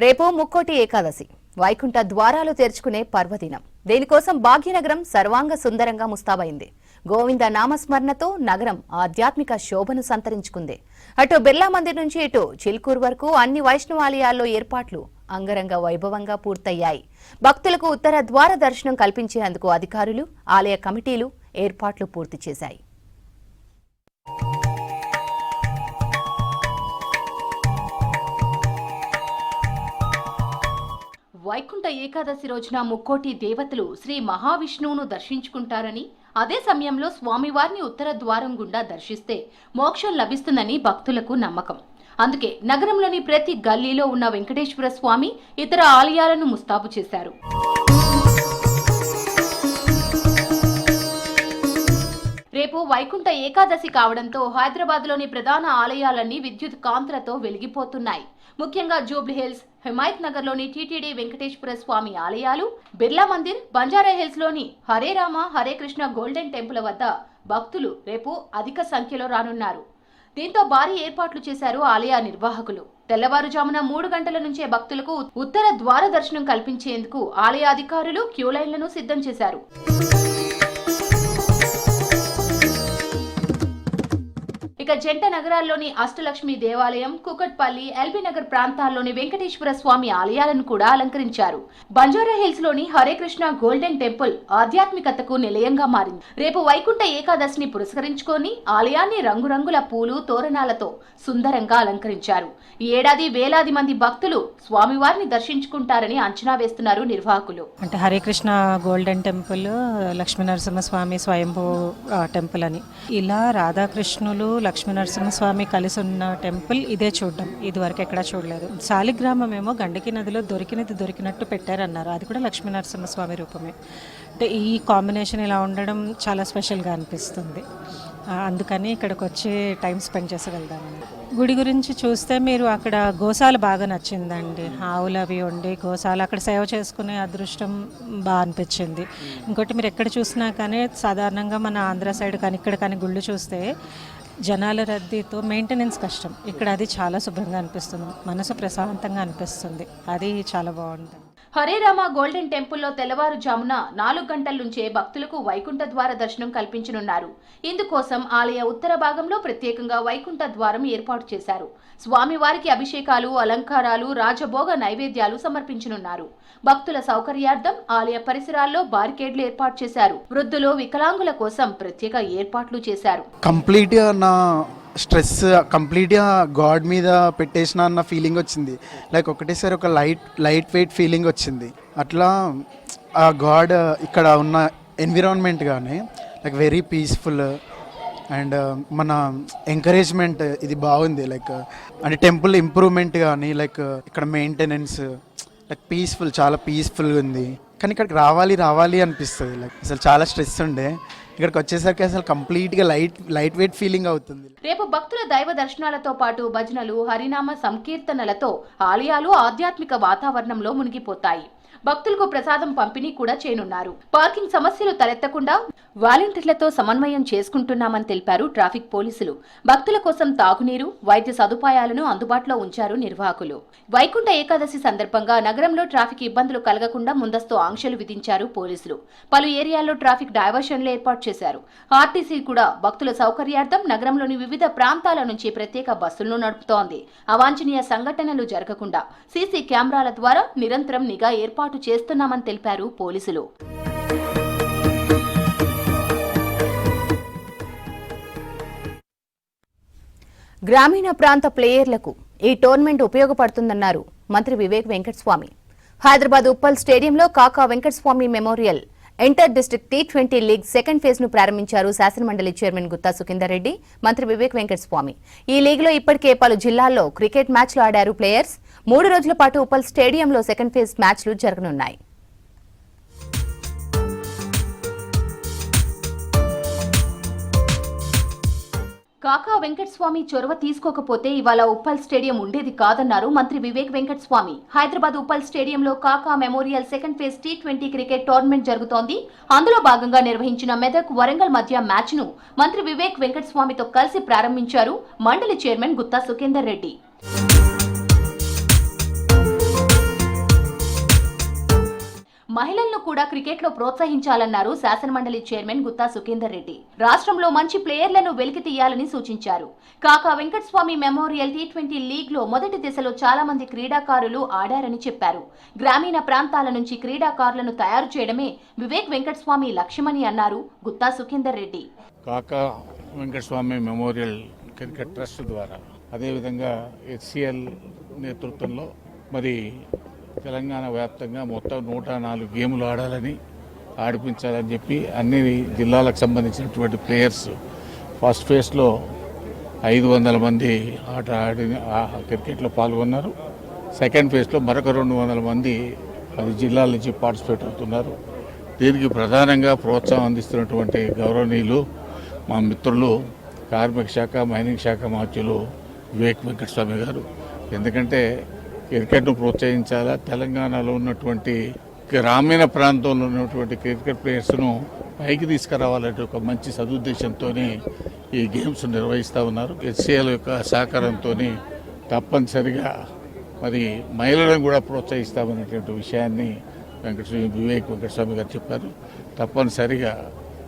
రేపు ముక్కోటి ఏకాదశి వైకుంఠ ద్వారాలు తెరుచుకునే పర్వదినం. దీనికోసం భాగ్యనగరం సర్వాంగ సుందరంగా ముస్తాబైంది. గోవింద నామస్మరణతో నగరం ఆధ్యాత్మిక శోభను సంతరించుకుంది. అటు బిర్లా మందిర్ నుంచి ఇటు చిల్కూరు వరకు అన్ని వైష్ణవాలయాల్లో ఏర్పాట్లు అంగరంగ వైభవంగా పూర్తయ్యాయి. భక్తులకు ఉత్తర ద్వార దర్శనం కల్పించేందుకు అధికారులు, ఆలయ కమిటీలు ఏర్పాట్లు పూర్తి చేశాయి. వైకుంఠ ఏకాదశి రోజున ముక్కోటి దేవతలు శ్రీ మహావిష్ణువును దర్శించుకుంటారని, అదే సమయంలో స్వామివారిని ఉత్తర ద్వారం గుండా దర్శిస్తే మోక్షం లభిస్తుందని భక్తులకు నమ్మకం. అందుకే నగరంలోని ప్రతి గల్లీలో ఉన్న వెంకటేశ్వర స్వామి ఇతర ఆలయాలను ముస్తాబు చేశారు. రేపు వైకుంఠ ఏకాదశి కావడంతో హైదరాబాద్లోని ప్రధాన ఆలయాలన్నీ విద్యుత్ కాంతులతో వెలిగిపోతున్నాయి. ముఖ్యంగా జూబ్లీహిల్స్, హిమాయత్ నగర్లోని టీటీడీ వెంకటేశ్వర స్వామి ఆలయాలు, బిర్లా మందిర్, బంజారాహిల్స్లోని హరే రామ హరే కృష్ణ గోల్డెన్ టెంపుల్ వద్ద భక్తులు రేపు అధిక సంఖ్యలో రానున్నారు. దీంతో భారీ ఏర్పాట్లు చేశారు ఆలయ నిర్వాహకులు. తెల్లవారుజామున 3 గంటల నుంచే భక్తులకు ఉత్తర ద్వార దర్శనం కల్పించేందుకు ఆలయ అధికారులు క్యూలైన్లను సిద్ధం చేశారు. ఇక జంట నగరాల్లోని అష్టలక్ష్మి దేవాలయం, కుకట్పల్లి, ఎల్బీ నగర్ ప్రాంతాల్లోని వెంకటేశ్వర స్వామి ఆలయాలను కూడా అలంకరించారు. బంజారాహిల్స్ లోని హరే కృష్ణ గోల్డెన్ టెంపుల్ ఆధ్యాత్మికతకు నిలయంగా మారింది. రేపు వైకుంఠ ఏకాదశిని పురస్కరించుకొని ఆలయాన్ని రంగురంగుల పూలు, తోరణాలతో సుందరంగా అలంకరించారు. ఈ ఏడాది వేలాది మంది భక్తులు స్వామివారిని దర్శించుకుంటారని అంచనా వేస్తున్నారు నిర్వాహకులు. అంటే హరే కృష్ణ గోల్డెన్ టెంపుల్, లక్ష్మీనరసింహస్వామి స్వయంభూ టెంపుల్ అని ఇలా రాధాకృష్ణులు, లక్ష్మీనరసింహస్వామి కలిసి ఉన్న టెంపుల్ ఇదే చూడడం. ఇదివరకు ఎక్కడా చూడలేదు. శాలిగ్రామం ఏమో గండకి నదిలో దొరికినట్టు పెట్టారన్నారు. అది కూడా లక్ష్మీనరసింహస్వామి రూపమే. అంటే ఈ కాంబినేషన్ ఇలా ఉండడం చాలా స్పెషల్గా అనిపిస్తుంది. అందుకని ఇక్కడికి వచ్చి టైం స్పెండ్ చేసి వెళ్దామని. గుడి గురించి చూస్తే మీరు అక్కడ గోశాల బాగా నచ్చిందండి. ఆవులు అవి ఉండి గోశాల అక్కడ సేవ చేసుకునే అదృష్టం బాగా అనిపించింది. ఇంకోటి మీరు ఎక్కడ చూసినా కానీ సాధారణంగా మన ఆంధ్ర సైడ్ కానీ ఇక్కడ కానీ గుళ్ళు చూస్తే జనాల రద్దీతో మెయింటెనెన్స్ కష్టం. ఇక్కడ అది చాలా శుభ్రంగా అనిపిస్తుంది, మనసు ప్రశాంతంగా అనిపిస్తుంది. అది చాలా బాగుంటుంది. హరే రామ గోల్డెన్ టెంపుల్లో తెల్లవారుజామున 4 గంటల నుంచే భక్తులకు వైకుంఠ ద్వార దర్శనం కల్పించనున్నారు. ఇందుకోసం ఆలయ ఉత్తర భాగంలో ప్రత్యేకంగా వైకుంఠ ద్వారం ఏర్పాటు చేశారు. స్వామివారికి అభిషేకాలు, అలంకారాలు, రాజభోగ నైవేద్యాలు సమర్పించనున్నారు. భక్తుల సౌకర్యార్థం ఆలయ పరిసరాల్లో బారికేడ్లు ఏర్పాటు చేశారు. వృద్ధులు, వికలాంగుల కోసం ప్రత్యేక ఏర్పాట్లు చేశారు. కంప్లీట్గా నా స్ట్రెస్ కంప్లీట్గా గాడ్ మీద పెట్టేసిన అన్న ఫీలింగ్ వచ్చింది. లైక్ ఒకటేసారి ఒక లైట్ వెయిట్ ఫీలింగ్ వచ్చింది. అట్లా ఆ గాడ్ ఇక్కడ ఉన్న ఎన్విరాన్మెంట్ కానీ లైక్ వెరీ పీస్ఫుల్ అండ్ మన ఎంకరేజ్మెంట్ ఇది బాగుంది. లైక్ అంటే టెంపుల్ ఇంప్రూవ్మెంట్ కానీ లైక్ ఇక్కడ మెయింటెనెన్స్ లైక్ పీస్ఫుల్, చాలా పీస్ఫుల్గా ఉంది. కానీ ఇక్కడికి రావాలి అనిపిస్తుంది. లైక్ అసలు చాలా స్ట్రెస్ ఉండే, ఇక్కడికి వచ్చేసరికి అసలు కంప్లీట్గా లైట్ వెయిట్ ఫీలింగ్ అవుతుంది. రేపు భక్తుల దైవ దర్శనాలతో పాటు భజనలు, హరినామ సంకీర్తనలతో ఆలయాలు ఆధ్యాత్మిక వాతావరణంలో మునిగిపోతాయి. భక్తులకు ప్రసాదం పంపిణీ కూడా చేయనున్నారు. పార్కింగ్ సమస్యలు తలెత్తకుండా వాలంటీర్లతో సమన్వయం చేసుకుంటున్నామని తెలిపారు ట్రాఫిక్ పోలీసులు. భక్తుల కోసం తాగునీరు, వైద్య సదుపాయాలను అందుబాటులో ఉంచారు నిర్వాహకులు. వైకుంఠ ఏకాదశి సందర్భంగా నగరంలో ట్రాఫిక్ ఇబ్బందులు కలగకుండా ముందస్తు ఆంక్షలు విధించారు పోలీసులు. పలు ఏరియాల్లో ట్రాఫిక్ డైవర్షన్లు ఏర్పాటు చేశారు. ఆర్టీసీ కూడా భక్తుల సౌకర్యార్థం నగరంలోని వివిధ ప్రాంతాల నుంచి ప్రత్యేక బస్సులను నడుపుతోంది. అవాంఛనీయ సంఘటనలు జరగకుండా సీసీ కెమెరాల ద్వారా నిరంతరం నిఘా ఏర్పాటు చేస్తున్నామని తెలిపారు పోలీసులు. గ్రామీణ ప్రాంత ప్లేయర్లకు ఈ టోర్నమెంట్ ఉపయోగపడుతుందన్నారు మంత్రి వివేక్ వెంకటస్వామి. హైదరాబాద్ ఉప్పల్ స్టేడియంలో కాకా Venkataswamy memorial inter district T20 league second phase ను ప్రారంభించారు శాసనమండలి చైర్మన్ గుత్తా సుఖేందర్ రెడ్డి, మంత్రి వివేక్ వెంకటస్వామి. ఈ లీగ్ లో ఇప్పటికే పలు జిల్లాల్లో క్రికెట్ మ్యాచ్లు ఆడారు ప్లేయర్స్. 3 రోజుల పాటు ఉప్పల్ స్టేడియంలో సెకండ్ ఫేజ్ మ్యాచ్లు జరగనున్నాయి. కాకా వెంకటస్వామి చొరవ తీసుకోకపోతే ఇవాళ ఉప్పల్ స్టేడియం ఉండేది కాదన్నారు మంత్రి వివేక్ వెంకటస్వామి. హైదరాబాద్ ఉప్పల్ స్టేడియంలో కాకా memorial second phase T20 cricket tournament జరుగుతోంది. అందులో భాగంగా నిర్వహించిన మెదక్, వరంగల్ మధ్య మ్యాచ్ ను మంత్రి వివేక్ వెంకటస్వామితో కలిసి ప్రారంభించారు మండలి చైర్మన్ గుత్తా సుఖేందర్ రెడ్డి. మహిళలను కూడా క్రికెట్లో ప్రోత్సహించాలన్నారు శాసనమండలి చైర్మన్ గుత్తా సుఖేందర్ రెడ్డి. రాష్ట్రంలో మంచి ప్లేయర్లను వెలికి తీయాలని సూచించారు. కాకా వెంకటస్వామి మెమోరియల్ T20 లీగ్ లో మొదటి దశలో చాలా మంది క్రీడాకారులు ఆడారని చెప్పారు. గ్రామీణ ప్రాంతాల నుంచి క్రీడాకారులను తయారు చేయడమే వివేక్ వెంకటస్వామి లక్ష్యమని అన్నారు గుత్తా సుఖేందర్ రెడ్డి. కాకా వెంకటస్వామి మెమోరియల్ క్రికెట్ ట్రస్ట్ ద్వారా అదేవిధంగా HCL నేతృత్వంలో మరి తెలంగాణ వ్యాప్తంగా మొత్తం 104 గేములు ఆడిపించాలని చెప్పి అన్ని జిల్లాలకు సంబంధించినటువంటి ప్లేయర్స్ ఫస్ట్ ఫేజ్లో 500 మంది క్రికెట్లో పాల్గొన్నారు. సెకండ్ ఫేజ్లో మరొక 200 మంది 10 జిల్లాల నుంచి పార్టిసిపేట్ అవుతున్నారు. దీనికి ప్రధానంగా ప్రోత్సాహం అందిస్తున్నటువంటి గౌరవనీయులు మా మిత్రులు కార్మిక శాఖ మైనింగ్ శాఖ మంత్రులు వివేక్ వెంకటస్వామి గారు. ఎందుకంటే క్రికెట్ను ప్రోత్సహించాలా, తెలంగాణలో ఉన్నటువంటి గ్రామీణ ప్రాంతంలో ఉన్నటువంటి క్రికెట్ ప్లేయర్స్ను పైకి తీసుకురావాలంటే ఒక మంచి సదుద్దేశంతో ఈ గేమ్స్ నిర్వహిస్తూ ఉన్నారు. HCL యొక్క సహకారంతో తప్పనిసరిగా మరి మహిళలను కూడా ప్రోత్సహిస్తామనేటువంటి విషయాన్ని వివేక్ వెంకటస్వామి గారు చెప్పారు. తప్పనిసరిగా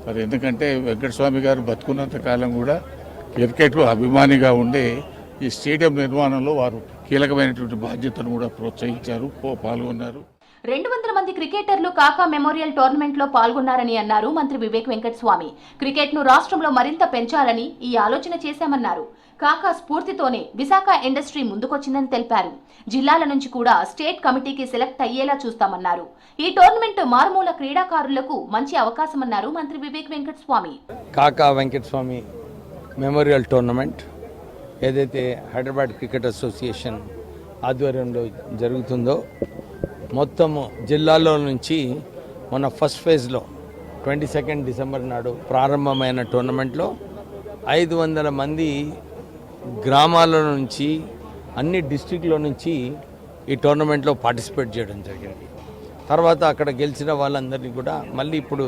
మరి ఎందుకంటే వెంకటస్వామి గారు బతుకున్నంత కాలం కూడా క్రికెట్ అభిమానిగా ఉండే ఈ స్టేడియం నిర్మాణంలో వారు కీలకమైనటువంటి బాధ్యతను కూడా ప్రోత్సహించారు, పాల్గొన్నారు. 200 మంది క్రికెటర్లు కాకా మెమోరియల్ టోర్నమెంట్ లో పాల్గొన్నారని అన్నారు మంత్రి వివేక్ వెంకటస్వామి. క్రికెట్ ను రాష్ట్రంలో మరింత పెంచాలని ఈ ఆలోచన చేశామన్నారు. కాకా స్ఫూర్తితోనే విశాఖ ఇండస్ట్రీ ముందుకొచ్చిందని తెలిపారు. జిల్లాల నుంచి కూడా స్టేట్ కమిటీకి సెలెక్ట్ అయ్యేలా చూస్తామన్నారు. ఈ టోర్నమెంట్ మారుమూల క్రీడాకారులకు మంచి అవకాశమన్నారు మంత్రి వివేక్ వెంకటస్వామి. కాకా వెంకటస్వామి మెమోరియల్ టోర్నమెంట్ ఏదైతే హైదరాబాద్ క్రికెట్ అసోసియేషన్ ఆధ్వర్యంలో జరుగుతుందో మొత్తము జిల్లాలో నుంచి మన ఫస్ట్ ఫేజ్లో 22 డిసెంబర్ నాడు ప్రారంభమైన టోర్నమెంట్లో 500 మంది గ్రామాల నుంచి అన్ని డిస్ట్రిక్ట్లో నుంచి ఈ టోర్నమెంట్లో పార్టిసిపేట్ చేయడం జరిగింది. తర్వాత అక్కడ గెలిచిన వాళ్ళందరినీ కూడా మళ్ళీ ఇప్పుడు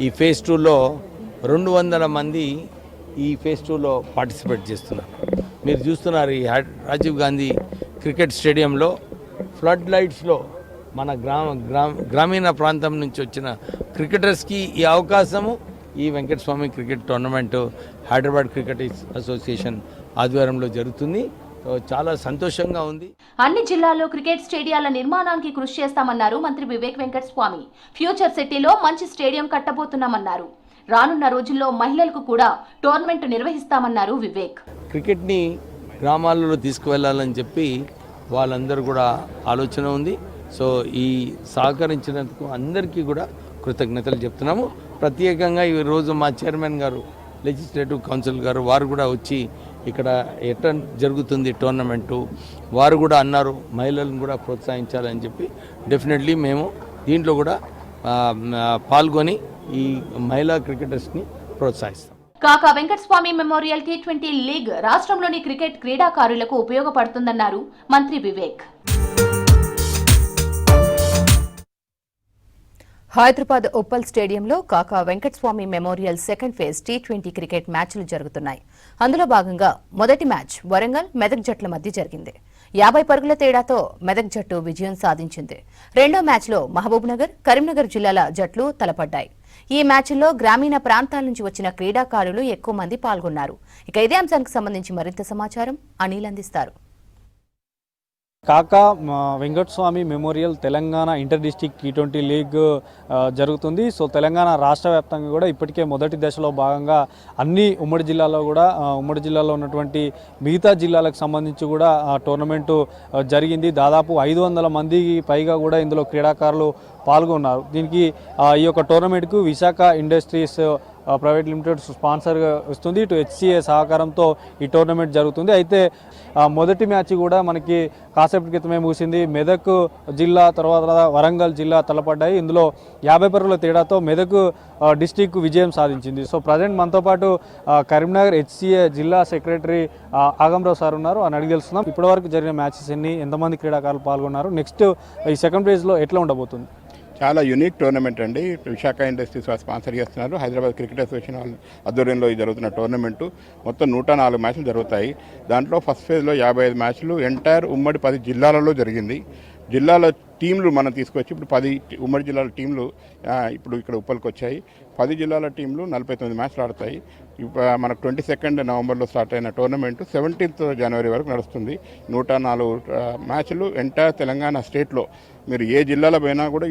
ఈ ఫేజ్ 2లో 200 మంది ఈ ఫేజ్ 2లో పార్టిసిపేట్ చేస్తున్నారు. మీరు చూస్తున్నారు ఈ రాజీవ్ గాంధీ క్రికెట్ స్టేడియంలో ఫ్లడ్ లైట్స్లో మన గ్రామీణ ప్రాంతం నుంచి వచ్చిన క్రికెటర్స్కి ఈ అవకాశము ఈ Venkataswamy cricket tournament Hyderabad cricket association ఆధ్వర్యంలో జరుగుతుంది. చాలా సంతోషంగా ఉంది. అన్ని జిల్లాల్లో క్రికెట్ స్టేడియాల నిర్మాణానికి కృషి చేస్తామన్నారు మంత్రి వివేక్ వెంకటస్వామి. ఫ్యూచర్ సిటీలో మంచి స్టేడియం కట్టబోతున్నామన్నారు. రానున్న రోజుల్లో మహిళలకు కూడా టోర్నమెంట్ నిర్వహిస్తామన్నారు వివేక్. క్రికెట్ని గ్రామాలలో తీసుకువెళ్ళాలని చెప్పి వాళ్ళందరూ కూడా ఆలోచన ఉంది. సో ఈ సహకరించినందుకు అందరికీ కూడా కృతజ్ఞతలు చెప్తున్నాము. ప్రత్యేకంగా ఈరోజు మా చైర్మన్ గారు లెజిస్లేటివ్ కౌన్సిల్ గారు వారు కూడా వచ్చి ఇక్కడ ఎట్లా జరుగుతుంది టోర్నమెంటు వారు కూడా అన్నారు మహిళలను కూడా ప్రోత్సహించాలని చెప్పి. డెఫినెట్లీ మేము దీంట్లో కూడా పాల్గొని ఈ మహిళా క్రికెటర్స్ని ప్రోత్సహిస్తాం. కాకా వెంకటస్వామి మెమోరియల్ T20 లీగ్ రాష్ట్రంలోని క్రికెట్ క్రీడాకారులకు ఉపయోగపడుతుందన్నారు మంత్రి వివేక్. హైదరాబాద్ ఉప్పల్ స్టేడియంలో కాకా Venkataswamy memorial second phase T20 cricket మ్యాచ్లు జరుగుతున్నాయి. అందులో భాగంగా మొదటి మ్యాచ్ వరంగల్ మెదక్ జట్ల మధ్య జరిగింది. 50 పరుగుల తేడాతో మెదక్ జట్టు విజయం సాధించింది. రెండో మ్యాచ్లో మహబూబ్నగర్, కరీంనగర్ జిల్లాల జట్లు తలపడ్డాయి. ఈ మ్యాచ్ల్లో గ్రామీణ ప్రాంతాల నుంచి వచ్చిన క్రీడాకారులు ఎక్కువ మంది పాల్గొన్నారు. ఇక ఇదే అంశానికి సంబంధించి మరింత సమాచారం అనిల్ అందిస్తారు. కాకా Venkataswamy memorial Telangana inter district T20 league జరుగుతుంది. సో తెలంగాణ రాష్ట్ర వ్యాప్తంగా కూడా ఇప్పటికే మొదటి దశలో భాగంగా అన్ని ఉమ్మడి జిల్లాలో ఉన్నటువంటి మిగతా జిల్లాలకు సంబంధించి కూడా టోర్నమెంటు జరిగింది. దాదాపు 500 మందికి పైగా కూడా ఇందులో క్రీడాకారులు పాల్గొన్నారు. దీనికి ఈ యొక్క టోర్నమెంట్కు విశాఖ ఇండస్ట్రీస్ ప్రైవేట్ లిమిటెడ్ స్పాన్సర్గా వస్తుంది. ఇటు HCA సహకారంతో ఈ టోర్నమెంట్ జరుగుతుంది. అయితే మొదటి మ్యాచ్ కూడా మనకి కాసేపటి క్రితమే ముగిసింది. మెదక్ జిల్లా తర్వాత వరంగల్ జిల్లా తలపడ్డాయి. ఇందులో 50 పరుగుల తేడాతో మెదక్ డిస్టిక్ విజయం సాధించింది. సో ప్రజెంట్ మనతో పాటు కరీంనగర్ HCA జిల్లా సెక్రటరీ ఆగంరావు సార్ ఉన్నారు. అని అడిగి తెలుస్తున్నాం ఇప్పటివరకు జరిగిన మ్యాచెస్ ఎంతమంది క్రీడాకారులు పాల్గొన్నారు, నెక్స్ట్ ఈ సెకండ్ ఫేజ్లో ఎట్లా ఉండబోతుంది? చాలా యూనిక్ టోర్నమెంట్ అండి. విశాఖ ఇండస్ట్రీస్ స్పాన్సర్ చేస్తున్నారు. హైదరాబాద్ క్రికెట్ అసోసియేషన్ ఆధ్వర్యంలో జరుగుతున్న టోర్నమెంటు మొత్తం 104 మ్యాచ్లు జరుగుతాయి. దాంట్లో ఫస్ట్ ఫేజ్లో 55 మ్యాచ్లు ఎంటైర్ ఉమ్మడి 10 జిల్లాలలో జరిగింది. జిల్లాలో టీంలు మనం తీసుకొచ్చి ఇప్పుడు 10 ఉమ్మడి జిల్లాల టీంలు ఇప్పుడు ఇక్కడ ఉప్పల్కి వచ్చాయి. 10 జిల్లాల టీంలు 49 మ్యాచ్లు ఆడతాయి. మనకు 22 నవంబర్లో స్టార్ట్ అయిన టోర్నమెంటు 17th జనవరి వరకు నడుస్తుంది. 104 మ్యాచ్లు ఎంటైర్ తెలంగాణ స్టేట్లో మీరు ఏ జిల్లాలో పోయినా కూడా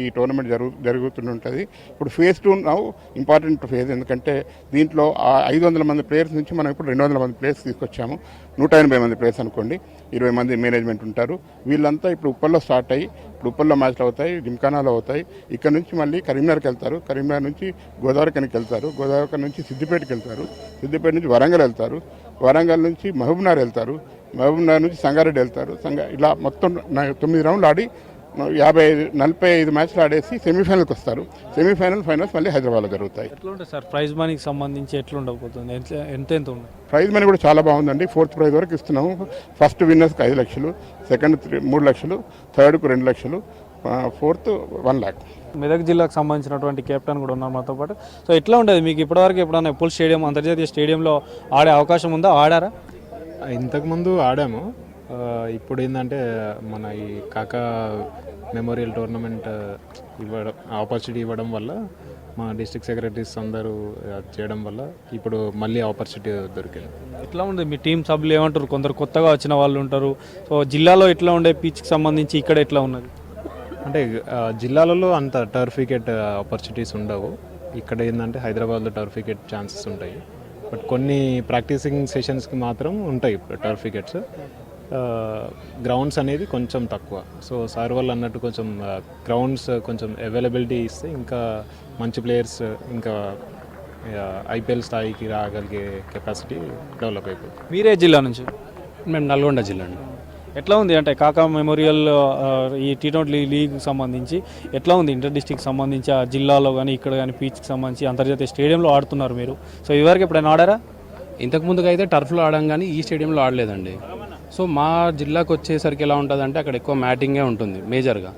ఈ టోర్నమెంట్ జరుగుతుంటుంది. ఇప్పుడు ఫేజ్ 2 ఇంపార్టెంట్ ఫేజ్, ఎందుకంటే దీంట్లో 500 మంది ప్లేయర్స్ నుంచి మనం ఇప్పుడు 200 మంది ప్లేయర్స్ తీసుకొచ్చాము. 180 మంది ప్లేయర్స్ అనుకోండి, 20 మంది మేనేజ్మెంట్ ఉంటారు. వీళ్ళంతా ఇప్పుడు ఉప్పల్లో స్టార్ట్ అయ్యి ఇప్పుడు ఉప్పల్లో మ్యాచ్లు అవుతాయి, జిమ్ఖానాలో అవుతాయి. ఇక్కడ నుంచి మళ్ళీ కరీంనగర్కి వెళ్తారు, కరీంనగర్ నుంచి గోదావరిఖనికి వెళ్తారు, గోదావరి నుంచి సిద్దిపేటకి వెళ్తారు, సిద్దిపేట నుంచి వరంగల్ వెళ్తారు, వరంగల్ నుంచి మహబూబ్నగర్ వెళ్తారు, మహబూబ్నగర్ నుంచి సంగారెడ్డి వెళ్తారు. ఇలా మొత్తం 9 రౌండ్లు ఆడి 45 మ్యాచ్లు ఆడేసి సెమీఫైనల్కి వస్తారు. ఫైనల్స్ మళ్ళీ హైదరాబాద్లో జరుగుతాయి. ఎట్లా ఉంటుంది సార్ ప్రైజ్ మనీకి సంబంధించి ఎట్లా ఉండకపోతుంది, ఎంత ఉంది? ప్రైజ్ మనీ కూడా చాలా బాగుందండి. 4th ప్రైజ్ వరకు ఇస్తున్నాము. ఫస్ట్ విన్నర్స్కి 5 లక్షలు, సెకండ్ 3 లక్షలు, థర్డ్కు 2 లక్షలు, 4th 1 lakh. మెదక్ జిల్లాకు సంబంధించినటువంటి కెప్టెన్ కూడా ఉన్నారు మాతో పాటు. సో ఎట్లా ఉంటుంది మీకు ఇప్పటివరకు ఎప్పుడైనా ఉప్పల్ స్టేడియం అంతర్జాతీయ స్టేడియంలో ఆడే అవకాశం ఉందా? ఆడారా? ఇంతకుముందు ఆడాము. ఇప్పుడు ఏంటంటే మన ఈ కాకా మెమోరియల్ టోర్నమెంట్ ఆపర్చునిటీ ఇవ్వడం వల్ల మా డిస్ట్రిక్ట్ సెక్రటరీస్ అందరూ చేయడం వల్ల ఇప్పుడు మళ్ళీ ఆపర్చునిటీ దొరికింది. ఎట్లా ఉంది మీ టీం సభ్యులు ఏమంటారు? కొందరు కొత్తగా వచ్చిన వాళ్ళు ఉంటారు. సో జిల్లాలో ఎట్లా ఉండే పిచ్కి సంబంధించి ఇక్కడ ఎట్లా ఉన్నది? అంటే జిల్లాలలో అంత టర్ఫ్ వికెట్ ఆపర్చునిటీస్ ఉండవు. ఇక్కడ ఏంటంటే హైదరాబాద్లో టర్ఫ్ వికెట్ ఛాన్సెస్ ఉంటాయి. బట్ కొన్ని ప్రాక్టీసింగ్ సెషన్స్కి మాత్రం ఉంటాయి టర్ఫ్ వికెట్స్. గ్రౌండ్స్ అనేది కొంచెం తక్కువ. సో సార్ వాళ్ళు అన్నట్టు కొంచెం గ్రౌండ్స్ కొంచెం అవైలబిలిటీ ఇస్తే ఇంకా మంచి ప్లేయర్స్ ఇంకా ఐపీఎల్ స్థాయికి రాగలిగే కెపాసిటీ డెవలప్ అయిపోతుంది. మీరే జిల్లా నుంచి? మేము నల్గొండ జిల్లా అండి. ఎట్లా ఉంది అంటే కాకా మెమోరియల్ ఈ T20 లీగ్ సంబంధించి ఎట్లా ఉంది? ఇంటర్ డిస్ట్రిక్ట్ సంబంధించి ఆ జిల్లాలో కానీ ఇక్కడ కానీ పీచ్కి సంబంధించి అంతర్జాతీయ స్టేడియంలో ఆడుతున్నారు మీరు. సో ఇదివరకు ఎప్పుడైనా ఆడారా? ఇంతకుముందుకు అయితే టర్ఫ్లో ఆడాం కానీ ఈ స్టేడియంలో ఆడలేదండి. సో మా జిల్లాకు వచ్చేసరికి ఎలా ఉంటుందంటే అక్కడ ఎక్కువ మ్యాటింగే ఉంటుంది మేజర్గా.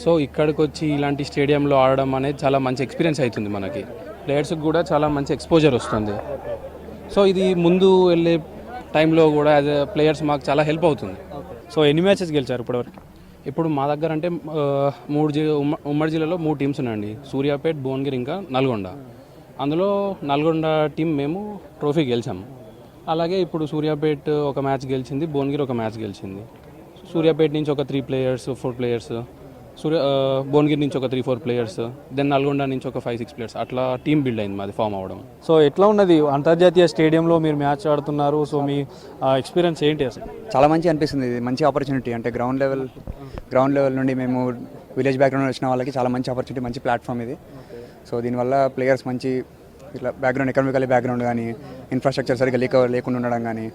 సో ఇక్కడికి వచ్చి ఇలాంటి స్టేడియంలో ఆడడం అనేది చాలా మంచి ఎక్స్పీరియన్స్ అవుతుంది. మనకి ప్లేయర్స్కి కూడా చాలా మంచి ఎక్స్పోజర్ వస్తుంది. సో ఇది ముందు వెళ్ళే టైంలో కూడా యాజ్ ఎ ప్లేయర్స్ మాకు చాలా హెల్ప్ అవుతుంది. సో ఎన్ని మ్యాచెస్ గెలిచారు ఇప్పటివరకు? ఇప్పుడు మా దగ్గర అంటే ఉమ్మడి జిల్లాలో 3 టీమ్స్ ఉన్నాయండి. సూర్యాపేట్, భువనగిరి, ఇంకా నల్గొండ. అందులో నల్గొండ టీం మేము ట్రోఫీ గెలిచాము. అలాగే ఇప్పుడు సూర్యాపేట్ ఒక మ్యాచ్ గెలిచింది, భువనగిరి ఒక మ్యాచ్ గెలిచింది. సూర్యాపేట నుంచి ఒక 3 ప్లేయర్స్ 4 ప్లేయర్స్, భువనగిరి నుంచి ఒక 3-4 ప్లేయర్స్, దెన్ నల్గొండ నుంచి ఒక 5-6 ప్లేయర్స్, అట్లా టీం బిల్డ్ అయింది మాది ఫామ్ అవ్వడం. సో ఎట్లా ఉన్నది అంతర్జాతీయ స్టేడియంలో మీరు మ్యాచ్ ఆడుతున్నారు? సో మీ ఎక్స్పీరియన్స్ ఏంటి అసలు? చాలా మంచి అనిపిస్తుంది. ఇది మంచి ఆపర్చునిటీ. అంటే గ్రౌండ్ లెవెల్ నుండి మేము విలేజ్ బ్యాక్గ్రౌండ్ వచ్చిన వాళ్ళకి చాలా మంచి ఆపర్చునిటీ, మంచి ప్లాట్ఫామ్ ఇది. సో దీనివల్ల ప్లేయర్స్ మంచి ఇట్లా బ్యాక్గ్రౌండ్, ఎకనామికల్ బ్యాక్గ్రౌండ్ కానీ, ఇన్ఫ్రాస్ట్రక్చర్ సరిగ్గా లేకుండా ఉండడం కానీ,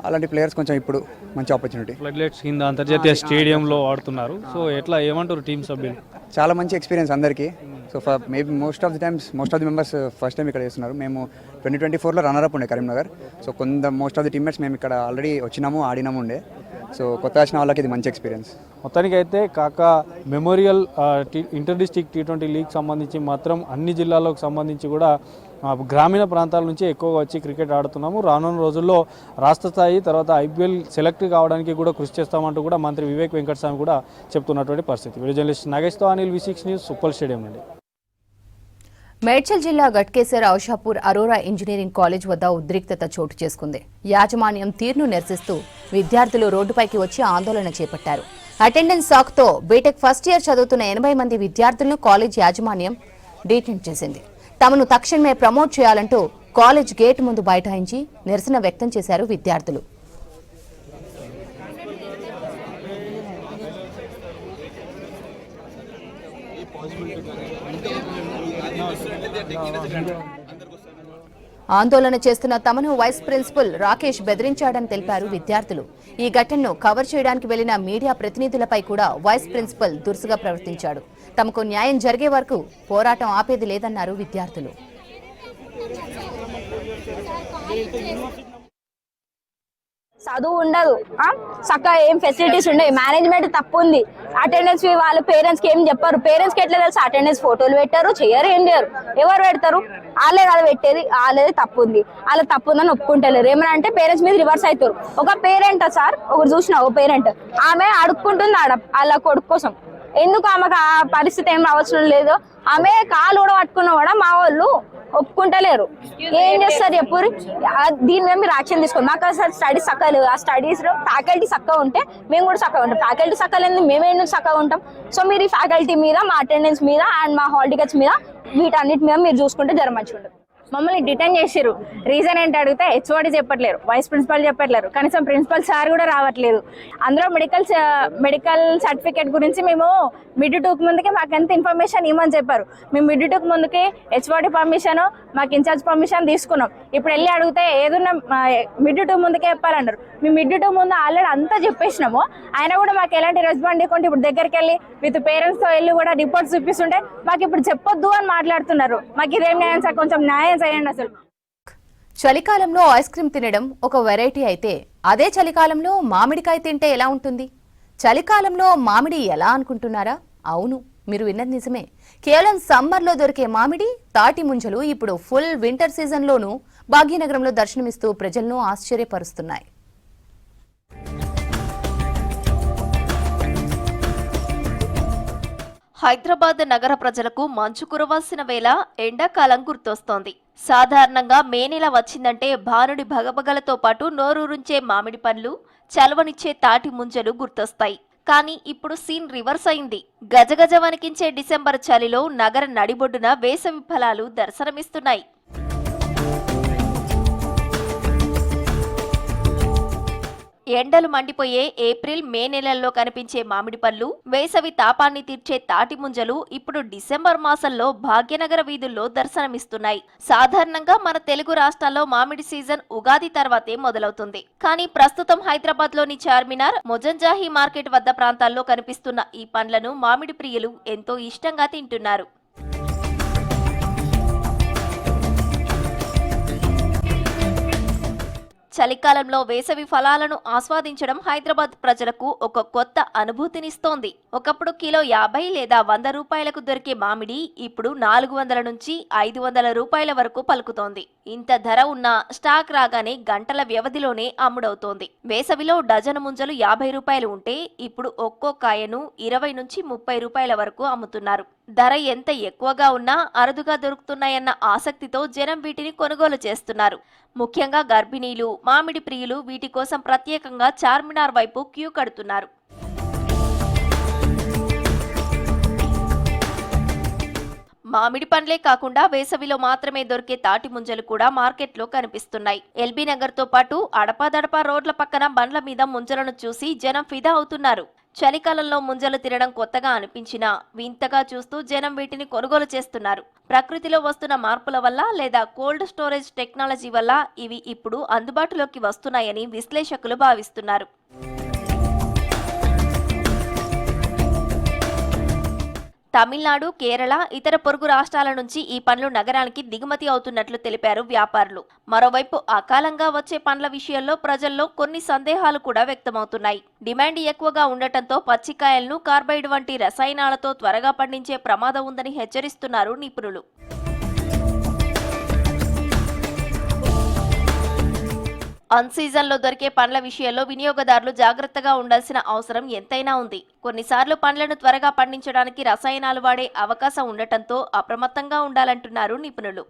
అలాంటి ప్లేయర్స్ కొంచెం ఇప్పుడు మంచి ఆపర్చునిటీ. ఫ్లడ్ లైట్స్ కింద అంతర్జాతీయ స్టేడియంలో ఆడుతున్నారు. సో ఎట్లా ఏమంటారు టీమ్ సభ్యులు? చాలా మంచి ఎక్స్పీరియన్స్ అందరికీ. So maybe most of the members first time ఇక్కడ చేస్తున్నారు. మేము 2024లో రన్నర్-అప్ ఉండే Karimnagar. So most of the teammates మేము ఇక్కడ ఆల్రెడీ వచ్చినాము, ఆడినాము ఉండే. సో కొత్త వచ్చిన వాళ్ళకి ఇది మంచి ఎక్స్పీరియన్స్. మొత్తానికైతే కాకా memorial inter district T20 league సంబంధించి మాత్రం అన్ని జిల్లాలకు సంబంధించి కూడా గ్రామీణ ప్రాంతాల నుంచి ఎక్కువగా వచ్చి క్రికెట్ ఆడుతున్నాము. రానున్న రోజుల్లో రాష్ట్ర స్థాయి తర్వాత IPL సెలెక్ట్ కావడానికి కూడా కృషి చేస్తామంటూ కూడా మంత్రి వివేక్ వెంకటస్వామి కూడా చెప్తున్నటువంటి పరిస్థితి. వీడియో జర్నలిస్ట్ నాగేష్తో Anil, V6 news, Uppal stadium నుండి. మేడ్చల్ జిల్లా Ghatkesar Aushapur Aurora engineering college వద్ద ఉద్రిక్తత చోటు చేసుకుంది. యాజమాన్యం తీరును నిరసిస్తూ విద్యార్థులు రోడ్డుపైకి వచ్చి ఆందోళన చేపట్టారు. అటెండెన్స్ సాకుతో బీటెక్ ఫస్ట్ ఇయర్ చదువుతున్న 80 మంది విద్యార్థులను కాలేజ్ యాజమాన్యం డీటెయిన్ చేసింది. తమను తక్షణమే ప్రమోట్ చేయాలంటూ కాలేజ్ గేట్ ముందు బైఠాయించి నిరసన వ్యక్తం చేశారు విద్యార్థులు. ఆందోళన చేస్తున్న తమను వైస్ ప్రిన్సిపల్ రాకేష్ బెదిరించాడని తెలిపారు విద్యార్థులు. ఈ ఘటనను కవర్ చేయడానికి వెళ్లిన మీడియా ప్రతినిధులపై కూడా వైస్ ప్రిన్సిపల్ దురుసుగా ప్రవర్తించాడు. తమకు న్యాయం జరిగే వరకు పోరాటం ఆపేది లేదన్నారు విద్యార్థులు. చదువు ఉండదు, చక్కగా ఏం ఫెసిలిటీస్ ఉండవు, మేనేజ్మెంట్ తప్పు ఉంది. అటెండెన్స్ వాళ్ళ పేరెంట్స్ కి ఏం చెప్పారు, పేరెంట్స్ కి ఎట్లా తెలుసు? అటెండెన్స్ ఫోటోలు పెట్టారు, చేయరు, ఏం చేయరు. ఎవరు పెడతారు? వాళ్ళే కదా పెట్టేది. వాళ్ళది తప్పు ఉంది, వాళ్ళ తప్పు ఉందని ఒప్పుకుంటలేరు. ఏమన్నా అంటే పేరెంట్స్ మీద రివర్స్ అవుతారు. ఒక పేరెంట్ సార్ ఒకరు చూసిన, ఒక పేరెంట్ ఆమె అడుక్కుంటుంది ఆడ వాళ్ళ కొడుకు కోసం, ఎందుకు ఆమెకు ఆ పరిస్థితి ఏం అవసరం లేదు. ఆమె కాలు కూడా పట్టుకున్నా కూడా మా వాళ్ళు ఒప్పుకుంటలేరు. ఏం చేస్తారు చెప్పు. దీని మీద మీరు యాక్షన్ తీసుకోండి. మాకు అసలు స్టడీస్ చక్కలేదు. ఆ స్టడీస్ ఫ్యాకల్టీ చక్కగా ఉంటే మేము కూడా చక్కగా ఉంటాం. ఫ్యాకల్టీ చక్కలేదు మేము ఎందుకు చక్కగా ఉంటాం. సో మీరు ఈ ఫ్యాకల్టీ మీద, మా అటెండెన్స్ మీద అండ్ మా హాల్ టికెట్స్ మీద వీటన్నిటి మీద మీరు చూసుకుంటే జర మంచిగా ఉంటుంది. మమ్మల్ని డిటైన్ చేసిర్రు. రీజన్ ఏంటి అడిగితే హెచ్ఓడి చెప్పట్లేరు, వైస్ ప్రిన్సిపల్ చెప్పట్లేరు, కనీసం ప్రిన్సిపల్ సార్ కూడా రావట్లేదు. అందులో మెడికల్ సర్టిఫికేట్ గురించి మేము మిడ్ టూకి ముందుకే మాకు ఎంత ఇన్ఫర్మేషన్ ఇవ్వమని చెప్పారు. మేము మిడ్ టూకి ముందుకే హెచ్ఓడి పర్మిషన్, మాకు ఇన్ఛార్జ్ పర్మిషన్ తీసుకున్నాం. ఇప్పుడు వెళ్ళి అడిగితే ఏదన్నా మిడ్ టూ ముందుకే చెప్పాలన్నారు. మేము మిడ్ టూ ముందు ఆల్రెడీ అంతా చెప్పేసినాము. ఆయన కూడా మాకు ఎలాంటి రెస్పాండ్ ఇవ్వకుండా ఇప్పుడు దగ్గరికి వెళ్ళి విత్ పేరెంట్స్తో వెళ్ళి కూడా రిపోర్ట్స్ చూపిస్తుంటే మాకు ఇప్పుడు చెప్పొద్దు అని మాట్లాడుతున్నారు. మాకు ఇదేం న్యాయం సార్, కొంచెం న్యాయం చేయండి. అసలు చలికాలంలో ఐస్ క్రీమ్ తినడం ఒక వెరైటీ అయితే అదే చలికాలంలో మామిడికాయ తింటే ఎలా ఉంటుంది? చలికాలంలో మామిడి ఎలా అనుకుంటున్నారా? అవును, మీరు విన్నది నిజమే. కేవలం సమ్మర్లో దొరికే మామిడి, తాటి ముంజలు ఇప్పుడు ఫుల్ వింటర్ సీజన్లోనూ భాగ్యనగరంలో దర్శనమిస్తూ ప్రజలను ఆశ్చర్యపరుస్తున్నాయి. హైదరాబాద్ నగర ప్రజలకు మంచు కురవాల్సిన వేళ ఎండాకాలం గుర్తొస్తోంది. సాధారణంగా మే నెల వచ్చిందంటే భానుడి భగభగలతో పాటు నోరూరుంచే మామిడి పండ్లు, చలవనిచ్చే తాటి ముంజలు గుర్తొస్తాయి. కానీ ఇప్పుడు సీన్ రివర్స్ అయింది. గజగజ వణికించే డిసెంబర్ చలిలో నగర నడిబొడ్డున వేసవి ఫలాలు దర్శనమిస్తున్నాయి. ఎండలు మండిపోయే ఏప్రిల్, మే నెలల్లో కనిపించే మామిడి పళ్ళు, వేసవి తాపాన్ని తీర్చే తాటి ముంజలు ఇప్పుడు డిసెంబర్ మాసంలో భాగ్యనగర వీధుల్లో దర్శనమిస్తున్నాయి. సాధారణంగా మన తెలుగు రాష్ట్రాల్లో మామిడి సీజన్ ఉగాది తర్వాతే మొదలవుతుంది. కానీ ప్రస్తుతం హైదరాబాద్ లోని చార్మినార్, మొజంజాహి మార్కెట్ వద్ద ప్రాంతాల్లో కనిపిస్తున్న ఈ పండ్లను మామిడి ప్రియులు ఎంతో ఇష్టంగా తింటున్నారు. చలికాలంలో వేసవి ఫలాలను ఆస్వాదించడం హైదరాబాద్ ప్రజలకు ఒక కొత్త అనుభూతినిస్తోంది. ఒకప్పుడు కిలో 50 లేదా 100 రూపాయలకు దొరికే మామిడి ఇప్పుడు 400 నుంచి 500 రూపాయల వరకు పలుకుతోంది. ఇంత ధర ఉన్న స్టాక్ రాగానే గంటల వ్యవధిలోనే అమ్ముడవుతోంది. వేసవిలో డజను ముంజలు 50 రూపాయలు ఉంటే ఇప్పుడు ఒక్కో కాయను 20 నుంచి 30 రూపాయల వరకు అమ్ముతున్నారు. ధర ఎంత ఎక్కువగా ఉన్నా అరుదుగా దొరుకుతున్నాయన్న ఆసక్తితో జనం వీటిని కొనుగోలు చేస్తున్నారు. ముఖ్యంగా గర్భిణీలు, మామిడి ప్రియులు వీటి కోసం ప్రత్యేకంగా చార్మినార్ వైపు క్యూ కడుతున్నారు. మామిడి పండ్లే కాకుండా వేసవిలో మాత్రమే దొరికే తాటి ముంజలు కూడా మార్కెట్లో కనిపిస్తున్నాయి. ఎల్బీ నగర్ తో పాటు అడపాదడపా రోడ్ల పక్కన బండ్ల మీద ముంజలను చూసి జనం ఫిదా అవుతున్నారు. చలికాలంలో ముంజలు తినడం కొత్తగా అనిపించినా వింతగా చూస్తూ జనం వీటిని కొనుగోలు చేస్తున్నారు. ప్రకృతిలో వస్తున్న మార్పుల వల్ల లేదా కోల్డ్ స్టోరేజ్ టెక్నాలజీ వల్ల ఇవి ఇప్పుడు అందుబాటులోకి వస్తున్నాయని విశ్లేషకులు భావిస్తున్నారు. తమిళనాడు, కేరళ, ఇతర పొరుగు రాష్ట్రాల నుంచి ఈ పండ్లు నగరానికి దిగుమతి అవుతున్నట్లు తెలిపారు వ్యాపారులు. మరోవైపు అకాలంగా వచ్చే పండ్ల విషయంలో ప్రజల్లో కొన్ని సందేహాలు కూడా వ్యక్తమవుతున్నాయి. డిమాండ్ ఎక్కువగా ఉండటంతో పచ్చికాయలను కార్బైడ్ వంటి రసాయనాలతో త్వరగా పండించే ప్రమాదం ఉందని హెచ్చరిస్తున్నారు నిపుణులు. అన్ సీజన్లో దొరికే పండ్ల విషయంలో వినియోగదారులు జాగ్రత్తగా ఉండాల్సిన అవసరం ఎంతైనా ఉంది. కొన్నిసార్లు పండ్లను త్వరగా పండించడానికి రసాయనాలు వాడే అవకాశం ఉండటంతో అప్రమత్తంగా ఉండాలంటున్నారు నిపుణులు.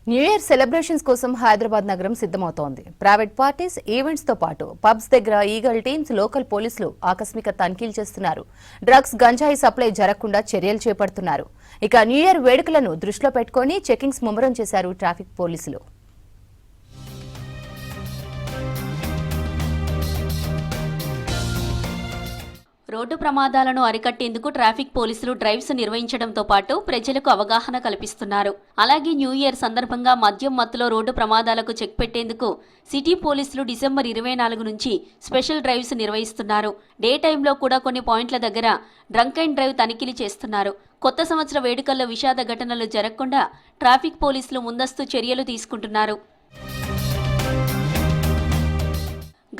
న్యూ ఇయర్ సెలబ్రేషన్స్ కోసం హైదరాబాద్ నగరం సిద్ధమవుతోంది. ప్రైవేట్ పార్టీస్, ఈవెంట్స్ తో పాటు పబ్స్ దగ్గర ఈగల్ టీమ్స్, లోకల్ పోలీసులు ఆకస్మిక తనిఖీలు చేస్తున్నారు. డ్రగ్స్, గంజాయి సప్లై జరగకుండా చర్యలు చేపడుతున్నారు. ఇక న్యూ ఇయర్ వేడుకలను దృష్టిలో పెట్టుకుని చెకింగ్స్ ముమ్మరం చేశారు ట్రాఫిక్ పోలీసులు. రోడ్డు ప్రమాదాలను అరికట్టేందుకు ట్రాఫిక్ పోలీసులు డ్రైవ్స్ నిర్వహించడంతో పాటు ప్రజలకు అవగాహన కల్పిస్తున్నారు. అలాగే న్యూ ఇయర్ సందర్భంగా మద్యం మత్తులో రోడ్డు ప్రమాదాలకు చెక్ పెట్టేందుకు సిటీ పోలీసులు డిసెంబర్ 24 నుంచి స్పెషల్ డ్రైవ్స్ నిర్వహిస్తున్నారు. డే టైంలో కూడా కొన్ని పాయింట్ల దగ్గర డ్రంక్ అండ్ డ్రైవ్ తనిఖీలు చేస్తున్నారు. కొత్త సంవత్సర వేడుకల్లో విషాద ఘటనలు జరగకుండా ట్రాఫిక్ పోలీసులు ముందస్తు చర్యలు తీసుకుంటున్నారు.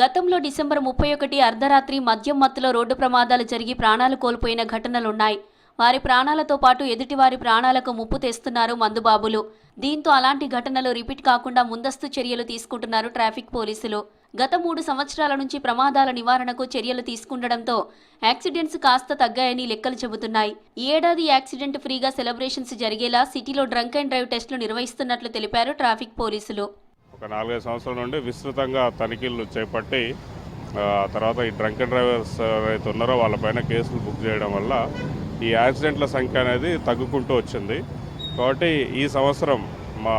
గతంలో డిసెంబర్ 31 అర్ధరాత్రి మద్యం మత్తులో రోడ్డు ప్రమాదాలు జరిగి ప్రాణాలు కోల్పోయిన ఘటనలున్నాయి. వారి ప్రాణాలతో పాటు ఎదుటివారి ప్రాణాలకు ముప్పు తెస్తున్నారు మందుబాబులు. దీంతో అలాంటి ఘటనలు రిపీట్ కాకుండా ముందస్తు చర్యలు తీసుకుంటున్నారు ట్రాఫిక్ పోలీసులు. గత 3 సంవత్సరాల నుంచి ప్రమాదాల నివారణకు చర్యలు తీసుకుండడంతో యాక్సిడెంట్స్ కాస్త తగ్గాయని లెక్కలు చెబుతున్నాయి. ఈ ఏడాది యాక్సిడెంట్ ఫ్రీగా సెలబ్రేషన్స్ జరిగేలా సిటీలో డ్రంక్ అండ్ డ్రైవ్ టెస్టులు నిర్వహిస్తున్నట్లు తెలిపారు ట్రాఫిక్ పోలీసులు. ఒక 4-5 సంవత్సరాల నుండి విస్తృతంగా తనిఖీలు చేపట్టి తర్వాత ఈ డ్రంక్ అండ్ డ్రైవర్స్ ఎవరైతే ఉన్నారో వాళ్ళపైన కేసులు బుక్ చేయడం వల్ల ఈ యాక్సిడెంట్ల సంఖ్య అనేది తగ్గుకుంటూ వచ్చింది. కాబట్టి ఈ సంవత్సరం మా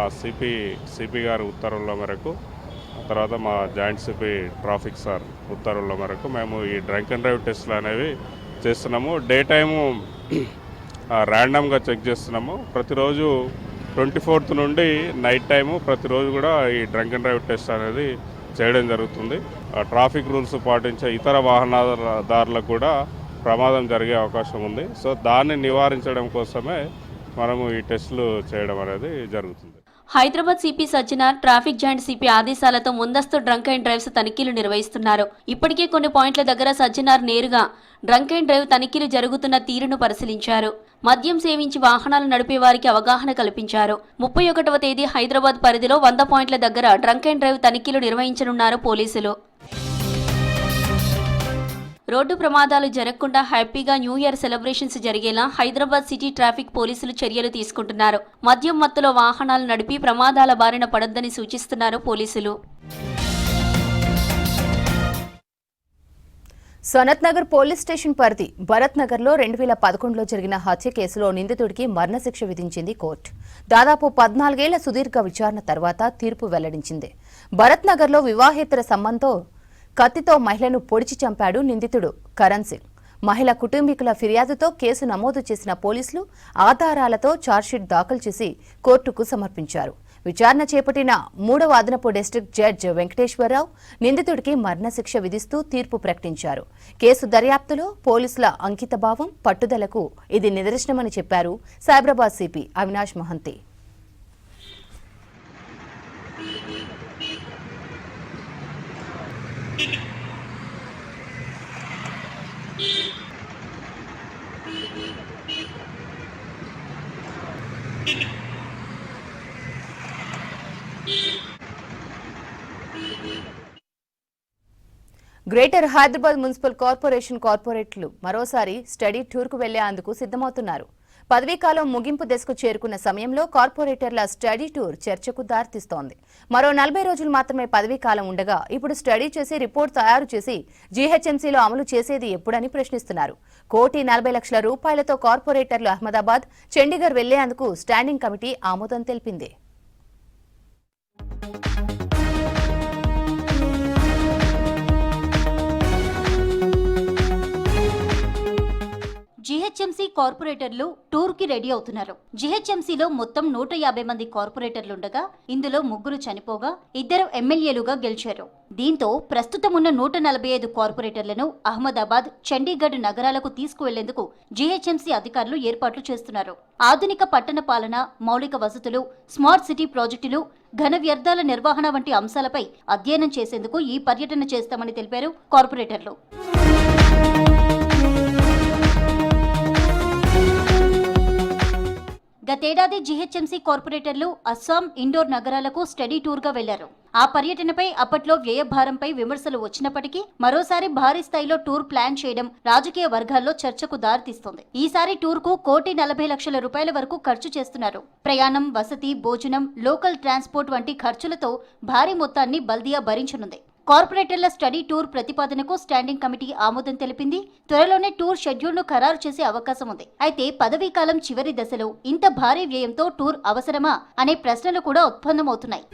సిపి గారి ఉత్తర్వుల మేరకు, తర్వాత మా జాయింట్ సిపి ట్రాఫిక్ సార్ ఉత్తర్వుల మేరకు మేము ఈ డ్రంక్ అండ్ డ్రైవ్ టెస్టులు అనేవి చేస్తున్నాము. డే టైము ర్యాండమ్గా చెక్ చేస్తున్నాము. ప్రతిరోజు 24th నుండి నైట్ టైము ప్రతిరోజు కూడా ఈ డ్రంక్ అండ్ డ్రైవ్ టెస్ట్ అనేది చేయడం జరుగుతుంది. ట్రాఫిక్ రూల్స్ పాటించే ఇతర వాహనదారులకు కూడా ప్రమాదం జరిగే అవకాశం ఉంది. సో దాన్ని నివారించడం కోసమే మనము ఈ టెస్టులు చేయడం అనేది జరుగుతుంది. Hyderabad CP Sajjanar traffic joint CP ఆదేశాలతో ముందస్తు డ్రంక్ అండ్ డ్రైవ్స్ తనిఖీలు నిర్వహిస్తున్నారు. ఇప్పటికే కొన్ని పాయింట్ల దగ్గర సజ్జనార్ నేరుగా డ్రంక్ అండ్ డ్రైవ్ తనిఖీలు జరుగుతున్న తీరును పరిశీలించారు. మద్యం సేవించి వాహనాలు నడిపే వారికి అవగాహన కల్పించారు. 31వ తేదీ హైదరాబాద్ పరిధిలో 100 పాయింట్ల దగ్గర డ్రంక్ అండ్ డ్రైవ్ తనిఖీలు నిర్వహించనున్నారు పోలీసులు. రోడ్డు ప్రమాదాలు జరగకుండా హ్యాపీగా న్యూ ఇయర్ సెలబ్రేషన్స్ జరిగేలా హైదరాబాద్ సిటీ ట్రాఫిక్ పోలీసులు చర్యలు తీసుకుంటున్నారు. మద్యం మత్తులో వాహనాలు నడిపి ప్రమాదాల బారిన పడొద్దని సూచిస్తున్నారు పోలీసులు. సనత్ నగర్ పోలీస్ స్టేషన్ పరిధి భరత్ నగర్లో 2011లో జరిగిన హత్య కేసులో నిందితుడికి మరణశిక్ష విధించింది కోర్టు. దాదాపు 14 ఏళ్ల సుదీర్ఘ విచారణ తర్వాత తీర్పు వెల్లడించింది. భరత్ నగర్లో వివాహేతర సంబంధంతో కత్తితో మహిళను పొడిచి చంపాడు నిందితుడు కరణ్ సింగ్. మహిళ కుటుంబీకుల ఫిర్యాదుతో కేసు నమోదు చేసిన పోలీసులు ఆధారాలతో ఛార్జ్షీట్ దాఖలు చేసి కోర్టుకు సమర్పించారు. విచారణ చేపట్టిన 3వ అదనపు డిస్ట్రిక్ట్ జడ్జి వెంకటేశ్వరరావు నిందితుడికి మరణశిక్ష విధిస్తూ తీర్పు ప్రకటించారు. కేసు దర్యాప్తులో పోలీసుల అంకితభావం, పట్టుదలకు ఇది నిదర్శనమని చెప్పారు Cyberabad CP Avinash Mohanty. Greater Hyderabad municipal కార్పొరేట్లు మరోసారి స్టడీ టూర్కు వెళ్లేందుకు సిద్ధమవుతున్నారు. పదవీకాలం ముగింపు దశకు చేరుకున్న సమయంలో కార్పొరేటర్ల స్టడీ టూర్ చర్చకు దారితీస్తోంది. మరో 40 రోజులు మాత్రమే పదవీకాలం ఉండగా ఇప్పుడు స్టడీ చేసి రిపోర్ట్ తయారు చేసి జీహెచ్ఎంసీలో అమలు చేసేది ఎప్పుడని ప్రశ్నిస్తున్నారు. 1,40,00,000 రూపాయలతో కార్పొరేటర్లు అహ్మదాబాద్, చండీగఢ్ వెళ్లేందుకు స్టాండింగ్ కమిటీ ఆమోదం తెలిపింది. జీహెచ్ఎంసీ కార్పొరేటర్లు టూర్ కి రెడీ అవుతున్నారు. జీహెచ్ఎంసీలో మొత్తం 150 మంది కార్పొరేటర్లుండగా ఇందులో 3 చనిపోగా 2 ఎమ్మెల్యేలుగా గెలిచారు. దీంతో ప్రస్తుతం ఉన్న 145 కార్పొరేటర్లను అహ్మదాబాద్, చండీగఢ్ నగరాలకు తీసుకువెళ్లేందుకు జీహెచ్ఎంసీ అధికారులు ఏర్పాట్లు చేస్తున్నారు. ఆధునిక పట్టణ పాలన, మౌలిక వసతులు, స్మార్ట్ సిటీ ప్రాజెక్టులు, ఘన వ్యర్థాల నిర్వహణ వంటి అంశాలపై అధ్యయనం చేసేందుకు ఈ పర్యటన చేస్తామని తెలిపారు కార్పొరేటర్లు. గతేడాది జీహెచ్ఎంసీ కార్పొరేటర్లు అస్సాం, ఇండోర్ నగరాలకు స్టడీ టూర్ గా వెళ్లారు. ఆ పర్యటనపై అప్పట్లో వ్యయభారంపై విమర్శలు వచ్చినప్పటికీ మరోసారి భారీ స్థాయిలో టూర్ ప్లాన్ చేయడం రాజకీయ వర్గాల్లో చర్చకు దారితీస్తోంది. ఈసారి టూర్ కు 1,40,00,000 రూపాయల వరకు ఖర్చు చేస్తున్నారు. ప్రయాణం, వసతి, భోజనం, లోకల్ ట్రాన్స్పోర్ట్ వంటి ఖర్చులతో భారీ మొత్తాన్ని బల్దియా భరించనుంది. కార్పొరేటర్ల స్టడీ టూర్ ప్రతిపాదనకు స్టాండింగ్ కమిటీ ఆమోదం తెలిపింది. త్వరలోనే టూర్ షెడ్యూల్ను ఖరారు చేసే అవకాశం ఉంది. అయితే పదవీకాలం చివరి దశలో ఇంత భారీ వ్యయంతో టూర్ అవసరమా అనే ప్రశ్నలు కూడా ఉత్పన్నమవుతున్నాయి.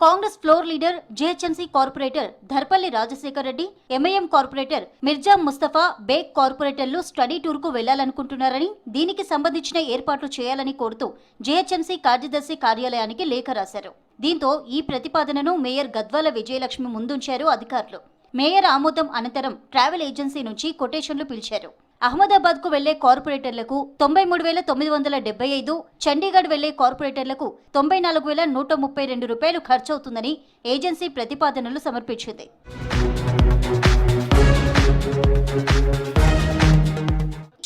Congress floor leader, GHMC corporator Dharpally Rajasekhar Reddy, MIM corporator Mirza Mustafa Baig కార్పొరేటర్లు స్టడీ టూర్ కు వెళ్లాలనుకుంటున్నారని, దీనికి సంబంధించిన ఏర్పాట్లు చేయాలని కోరుతూ జీహెచ్ఎంసీ కార్యదర్శి కార్యాలయానికి లేఖ రాశారు. దీంతో ఈ ప్రతిపాదనను మేయర్ గద్వాల విజయలక్ష్మి ముందుంచారు అధికారులు. మేయర్ ఆమోదం అనంతరం ట్రావెల్ ఏజెన్సీ నుంచి కొటేషన్లు పిలిచారు. అహ్మదాబాద్ కు వెళ్లే కార్పొరేటర్లకు 93,975, చండీగఢ్ వెళ్లే కార్పొరేటర్లకు 94,132 రూపాయలు ఖర్చవుతుందని ఏజెన్సీ ప్రతిపాదనలు సమర్పించింది.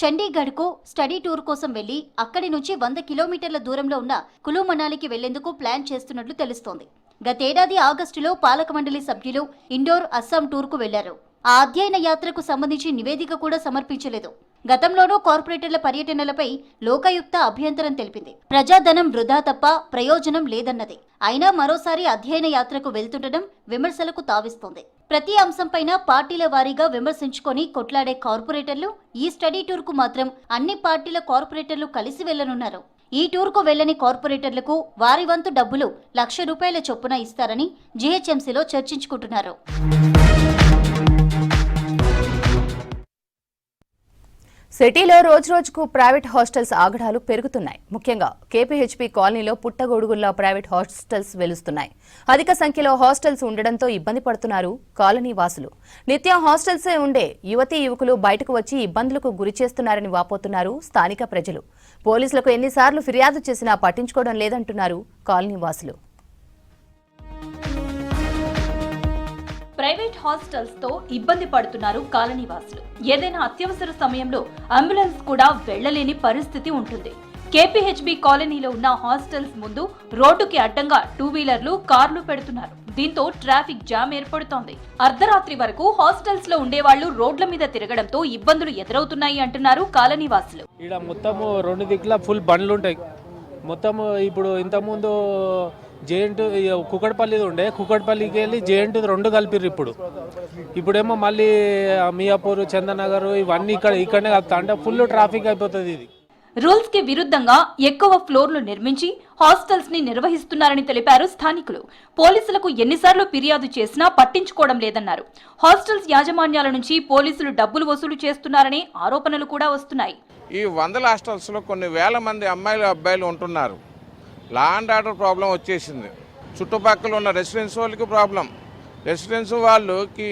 చండీగఢ్కు స్టడీ టూర్ కోసం వెళ్లి అక్కడి నుంచి 100 కిలోమీటర్ల దూరంలో ఉన్న కులు మనాలికి వెళ్లేందుకు ప్లాన్ చేస్తున్నట్లు తెలుస్తోంది. గతేడాది ఆగస్టులో పాలక మండలి సభ్యులు ఇండోర్, అస్సాం టూర్కు వెళ్లారు. ఆ అధ్యయన యాత్రకు సంబంధించి నివేదిక కూడా సమర్పించలేదు. గతంలోనూ కార్పొరేటర్ల పర్యటనలపై లోకాయుక్త అభ్యంతరం తెలిపింది. ప్రజాధనం వృధా తప్ప ప్రయోజనం లేదన్నది. అయినా మరోసారి అధ్యయన యాత్రకు వెళ్తుండడం విమర్శలకు తావిస్తోంది. ప్రతి అంశంపైన పార్టీల వారీగా విమర్శించుకొని కొట్లాడే కార్పొరేటర్లు ఈ స్టడీ టూర్కు మాత్రం అన్ని పార్టీల కార్పొరేటర్లు కలిసి వెళ్లనున్నారు. ఈ టూర్కు వెళ్లని కార్పొరేటర్లకు వారి వంతు డబ్బులు ₹1,00,000 చొప్పున ఇస్తారని జీహెచ్ఎంసీలో చర్చించుకుంటున్నారు. సిటీలో రోజురోజుకు ప్రైవేట్ హాస్టల్స్ ఆగడాలు పెరుగుతున్నాయి. ముఖ్యంగా కేపీహెచ్పీ కాలనీలో పుట్టగొడుగుల్లా ప్రైవేట్ హాస్టల్స్ వెలుస్తున్నాయి. అధిక సంఖ్యలో హాస్టల్స్ ఉండడంతో ఇబ్బంది పడుతున్నారు కాలనీ వాసులు. నిత్యం హాస్టల్సే ఉండే యువతీ యువకులు బయటకు వచ్చి ఇబ్బందులకు గురిచేస్తున్నారని వాపోతున్నారు స్థానిక ప్రజలు. పోలీసులకు ఎన్నిసార్లు ఫిర్యాదు చేసినా పట్టించుకోవడం లేదంటున్నారు కాలనీ వాసులు. ప్రైవేట్ హాస్టల్స్ తో ఇబ్బంది పడుతున్నారు కాలనీవాసులు. ఏదైనా అత్యవసర సమయంలో అంబులెన్స్ కూడా వెళ్లలేని పరిస్థితి ఉంటుంది. కేపీహెచ్బీ కాలనీలో ఉన్న హాస్టల్స్ ముందు రోడ్డుకి అడ్డంగా 2 వీలర్లు, కార్లు పెడుతున్నారు. దీంతో ట్రాఫిక్ జామ్ ఏర్పడుతోంది. అర్ధరాత్రి వరకు హాస్టల్స్ లో ఉండేవాళ్లు రోడ్ల మీద తిరగడంతో ఇబ్బందులు ఎదురవుతున్నాయి అంటున్నారు కాలనీవాసులు. ఇక్కడ మొత్తం 2 దిక్కుల ఫుల్ బండ్లు ఉంటాయి. మొత్తం ఇప్పుడు ఇంతకుముందు జేఎన్టీ కుకట్పల్లిది ఉండే, కుకట్పల్లికి వెళ్ళి జేఎన్టీ 2 కలిపిర్రు. ఇప్పుడేమో మళ్ళీ మియాపూర్, చందనగర్ ఇవన్నీ ఇక్కడనే కలుపుతా అంటే ఫుల్ ట్రాఫిక్ అయిపోతుంది. ఇది రూల్స్ కి విరుద్ధంగా ఎక్కువ ఫ్లోర్లు నిర్మించి హాస్టల్స్ ని నిర్వహిస్తున్నారని తెలిపారు స్థానికులు. పోలీసులకు ఎన్నిసార్లు ఫిర్యాదు చేసినా పట్టించుకోవడం లేదన్నారు. హాస్టల్స్ యాజమాన్యాల నుంచి పోలీసులు డబ్బులు వసూలు చేస్తున్నారనే ఆరోపణలు కూడా వస్తున్నాయి. ఈ 100 హాస్టల్స్లో కొన్ని వేల మంది అమ్మాయిలు, అబ్బాయిలు ఉంటున్నారు. లా అండ్ ఆర్డర్ ప్రాబ్లం వచ్చేసింది. చుట్టుపక్కల ఉన్న రెసిడెన్స్ వాళ్ళకి ప్రాబ్లం. రెసిడెన్స్ వాళ్ళకి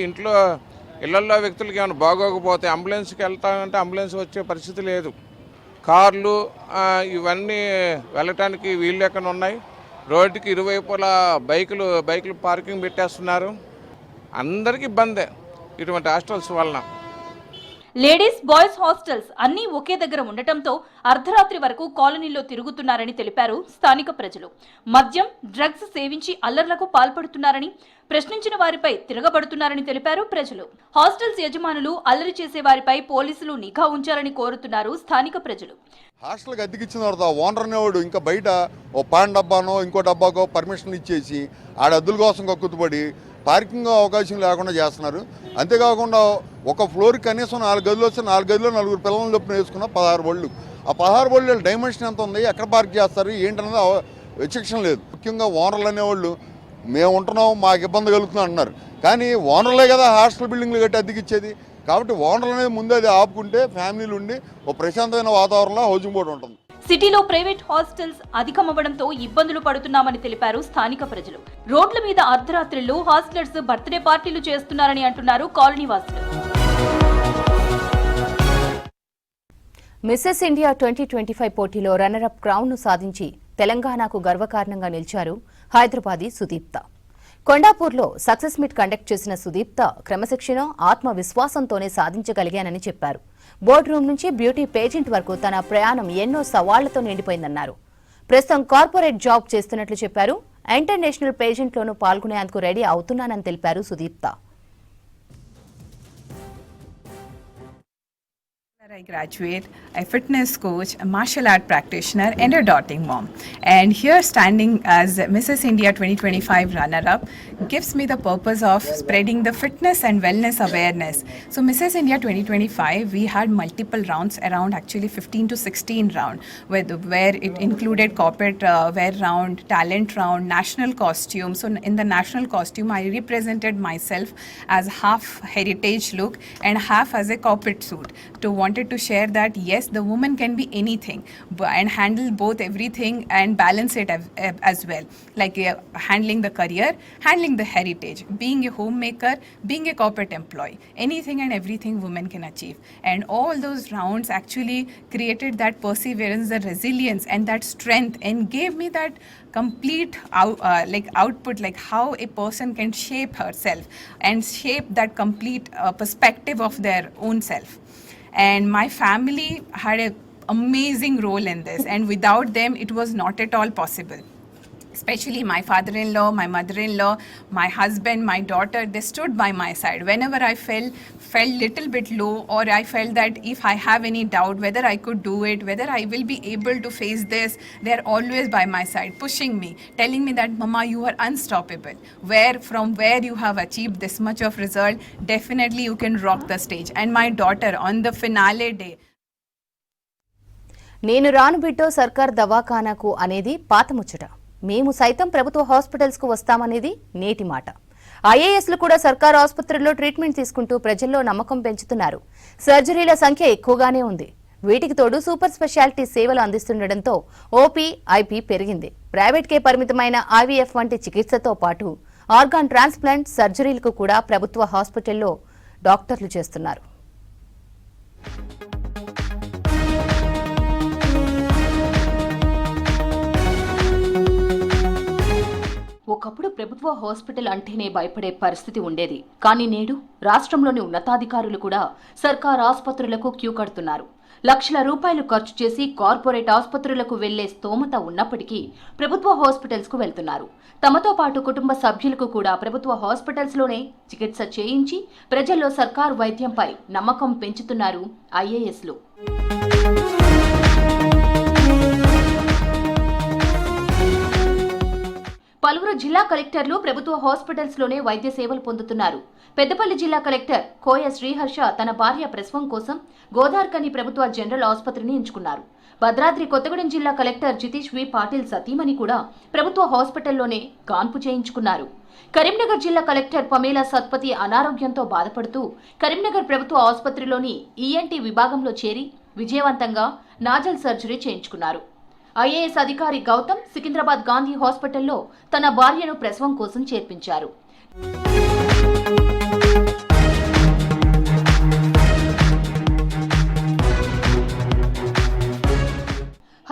ఇళ్లలో వ్యక్తులకి ఏమైనా బాగోకపోతే అంబులెన్స్కి వెళ్తామంటే అంబులెన్స్ వచ్చే పరిస్థితి లేదు. కార్లు ఇవన్నీ వెళ్ళటానికి వీళ్ళు ఎక్కడ ఉన్నాయి. రోడ్డుకి ఇరువైపులా బైకులు పార్కింగ్ పెట్టేస్తున్నారు. అందరికీ ఇబ్బందే ఇటువంటి హాస్టల్స్ వలన. లేడీస్, బాయ్స్ హాస్టల్స్ అన్నీ ఒకే దగ్గర ఉండటంతో అర్ధరాత్రి వరకు కాలనీలో తిరుగుతున్నారని తెలిపారు స్థానిక ప్రజలు. మద్యం, డ్రగ్స్ సేవించి అల్లర్లకు పాల్పడుతున్నారని, ప్రశ్నించిన వారిపై తిరగబడుతున్నారని తెలిపారు ప్రజలు. హాస్టల్స్ యజమానులు అల్లరి చేసే వారిపై పోలీసులు నిఘా ఉంచాలని కోరుతున్నారు స్థానిక ప్రజలు. హాస్టల్కి అద్దెకిచ్చిన తర్వాత ఓనర్ అనేవాడు ఇంకా బయట ఓ పాన్ డబ్బానో ఇంకో డబ్బాకో పర్మిషన్ ఇచ్చేసి ఆడ అద్దుల కోసం కక్కుతుపడి పార్కింగ్ అవకాశం లేకుండా చేస్తున్నారు. అంతేకాకుండా ఒక ఫ్లోర్కి కనీసం 4 గదులు వస్తే 4 గదుల్లో 4 పిల్లలను చొప్పున వేసుకున్న 16 బళ్ళు. ఆ 16 బళ్ళు డైమెన్షన్ ఎంత ఉంది, ఎక్కడ పార్క్ చేస్తారు ఏంటనేది విచక్షణ లేదు. ముఖ్యంగా ఓనర్లు అనేవాళ్ళు మేము ఉంటున్నాం, మాకు ఇబ్బంది కలుగుతుంది అంటున్నారు. కానీ ఓనర్లే కదా హాస్టల్ బిల్డింగ్లు కట్టి అద్దెకిచ్చేది. కాబట్టి ఓనర్లు అనేది ముందు అది ఆపుకుంటే ఫ్యామిలీలు ఉండి ఒక ప్రశాంతమైన వాతావరణంలో హౌసింగ్ బోర్డు ఉంటుంది. సిటీలో ప్రైవేట్ హాస్టల్స్ అధికమవ్వడంతో ఇబ్బందులు పడుతున్నామని తెలిపారు స్థానిక ప్రజలు. రోడ్ల మీద అర్ధరాత్రులు హాస్టలర్స్ బర్త్డే పార్టీలు చేస్తున్నారని అంటున్నారు కాలనీవాసులు. మిసెస్ ఇండియా 2025 పోటీలో రన్నరప్ క్రౌన్ను సాధించి తెలంగాణకు గర్వకారణంగా నిలిచారు హైదరాబాదీ సుదీప్త. కొండాపూర్లో సక్సెస్ మీట్ కండక్ట్ చేసిన సుదీప్త క్రమశిక్షణ, ఆత్మవిశ్వాసంతోనే సాధించగలిగానని చెప్పారు. బోర్డు రూమ్ నుంచి బ్యూటీ పేజెంట్ వరకు తన ప్రయాణం ఎన్నో సవాళ్లతో నిండిపోయిందన్నారు. ప్రస్తుతం కార్పొరేట్ జాబ్ చేస్తున్నట్లు చెప్పారు. ఇంటర్నేషనల్ పేజెంట్లోనూ పాల్గొనేందుకు రెడీ అవుతున్నానని తెలిపారు Sudipta. I graduate, a fitness coach, a martial art practitioner and a doting mom. And here standing as Mrs. India 2025 runner-up gives me the purpose of spreading the fitness and wellness awareness. So Mrs. India 2025, we had multiple rounds, around actually 15 to 16 round, where it included corporate wear round, talent round, national costume. So in the national costume, I represented myself as half heritage look and half as a corporate suit. Wanted to share that yes, the woman can be anything and handle both everything and balance it as well, like handling the career, handling the heritage, being a homemaker, being a corporate employee, anything and everything women can achieve. And all those rounds actually created that perseverance, the resilience and that strength, and gave me that complete output, like how a person can shape herself and shape that complete perspective of their own self. and my family had an amazing role in this, and without them it was not at all possible. Especially my father-in-law, my mother-in-law, my husband, my daughter, they stood by my side. Whenever I felt little bit low, or I felt that if I have any doubt whether I could do it, whether I will be able to face this, they are always by my side, pushing me, telling me that, Mama, you are unstoppable. From where you have achieved this much of result, definitely you can rock the stage. And my daughter, on the finale day, నేను రాను బిడ్డో సర్కార్ దవాఖానాకు అనేది పాత ముచ్చట. మేము సైతం ప్రభుత్వ హాస్పిటల్స్కు వస్తామనేది నేటి మాట. ఐఏఎస్లు కూడా సర్కారు ఆసుపత్రుల్లో ట్రీట్మెంట్ తీసుకుంటూ ప్రజల్లో నమ్మకం పెంచుతున్నారు. సర్జరీల సంఖ్య ఎక్కువగానే ఉంది. వీటికి తోడు సూపర్ స్పెషాలిటీ సేవలు అందిస్తుండటంతో ఓపీ, ఐపీ పెరిగింది. ప్రైవేట్కే పరిమితమైన ఐవీఎఫ్ వంటి చికిత్సతో పాటు ఆర్గాన్ ట్రాన్స్ప్లాంట్ సర్జరీలకు కూడా ప్రభుత్వ హాస్పిటల్లో డాక్టర్లు చేస్తున్నారు. ఒకప్పుడు ప్రభుత్వ హాస్పిటల్ అంటేనే భయపడే పరిస్థితి ఉండేది. కానీ నేడు రాష్ట్రంలోని ఉన్నతాధికారులు కూడా సర్కార్ ఆసుపత్రులకు క్యూ కడుతున్నారు. లక్షల రూపాయలు ఖర్చు చేసి కార్పొరేట్ ఆసుపత్రులకు వెళ్లే స్తోమత ఉన్నప్పటికీ ప్రభుత్వ హాస్పిటల్స్ కు వెళ్తున్నారు. తమతో పాటు కుటుంబ సభ్యులకు కూడా ప్రభుత్వ హాస్పిటల్స్ లోనే చికిత్స చేయించి ప్రజల్లో సర్కారు వైద్యంపై నమ్మకం పెంచుతున్నారు ఐఏఎస్లు. పలువురు జిల్లా కలెక్టర్లు ప్రభుత్వ హాస్పిటల్స్ లోనే వైద్య సేవలు పొందుతున్నారు. పెద్దపల్లి జిల్లా కలెక్టర్ కోయ శ్రీహర్ష తన భార్య ప్రసవం కోసం గోదార్కని ప్రభుత్వ జనరల్ ఆసుపత్రిని ఎంచుకున్నారు. భద్రాద్రి కొత్తగూడెం జిల్లా కలెక్టర్ జితీష్ వి పాటిల్ సతీమణి కూడా ప్రభుత్వ హాస్పిటల్లోనే కాన్పు చేయించుకున్నారు. కరీంనగర్ జిల్లా కలెక్టర్ పమేలా సత్పతి అనారోగ్యంతో బాధపడుతూ కరీంనగర్ ప్రభుత్వ ఆసుపత్రిలోని ఈఎన్టీ విభాగంలో చేరి విజయవంతంగా నాజల్ సర్జరీ చేయించుకున్నారు. ఐఏఎస్ అధికారి గౌతమ్ సికింద్రాబాద్ గాంధీ హాస్పిటల్లో తన భార్యను ప్రసవం కోసం చేర్పించారు.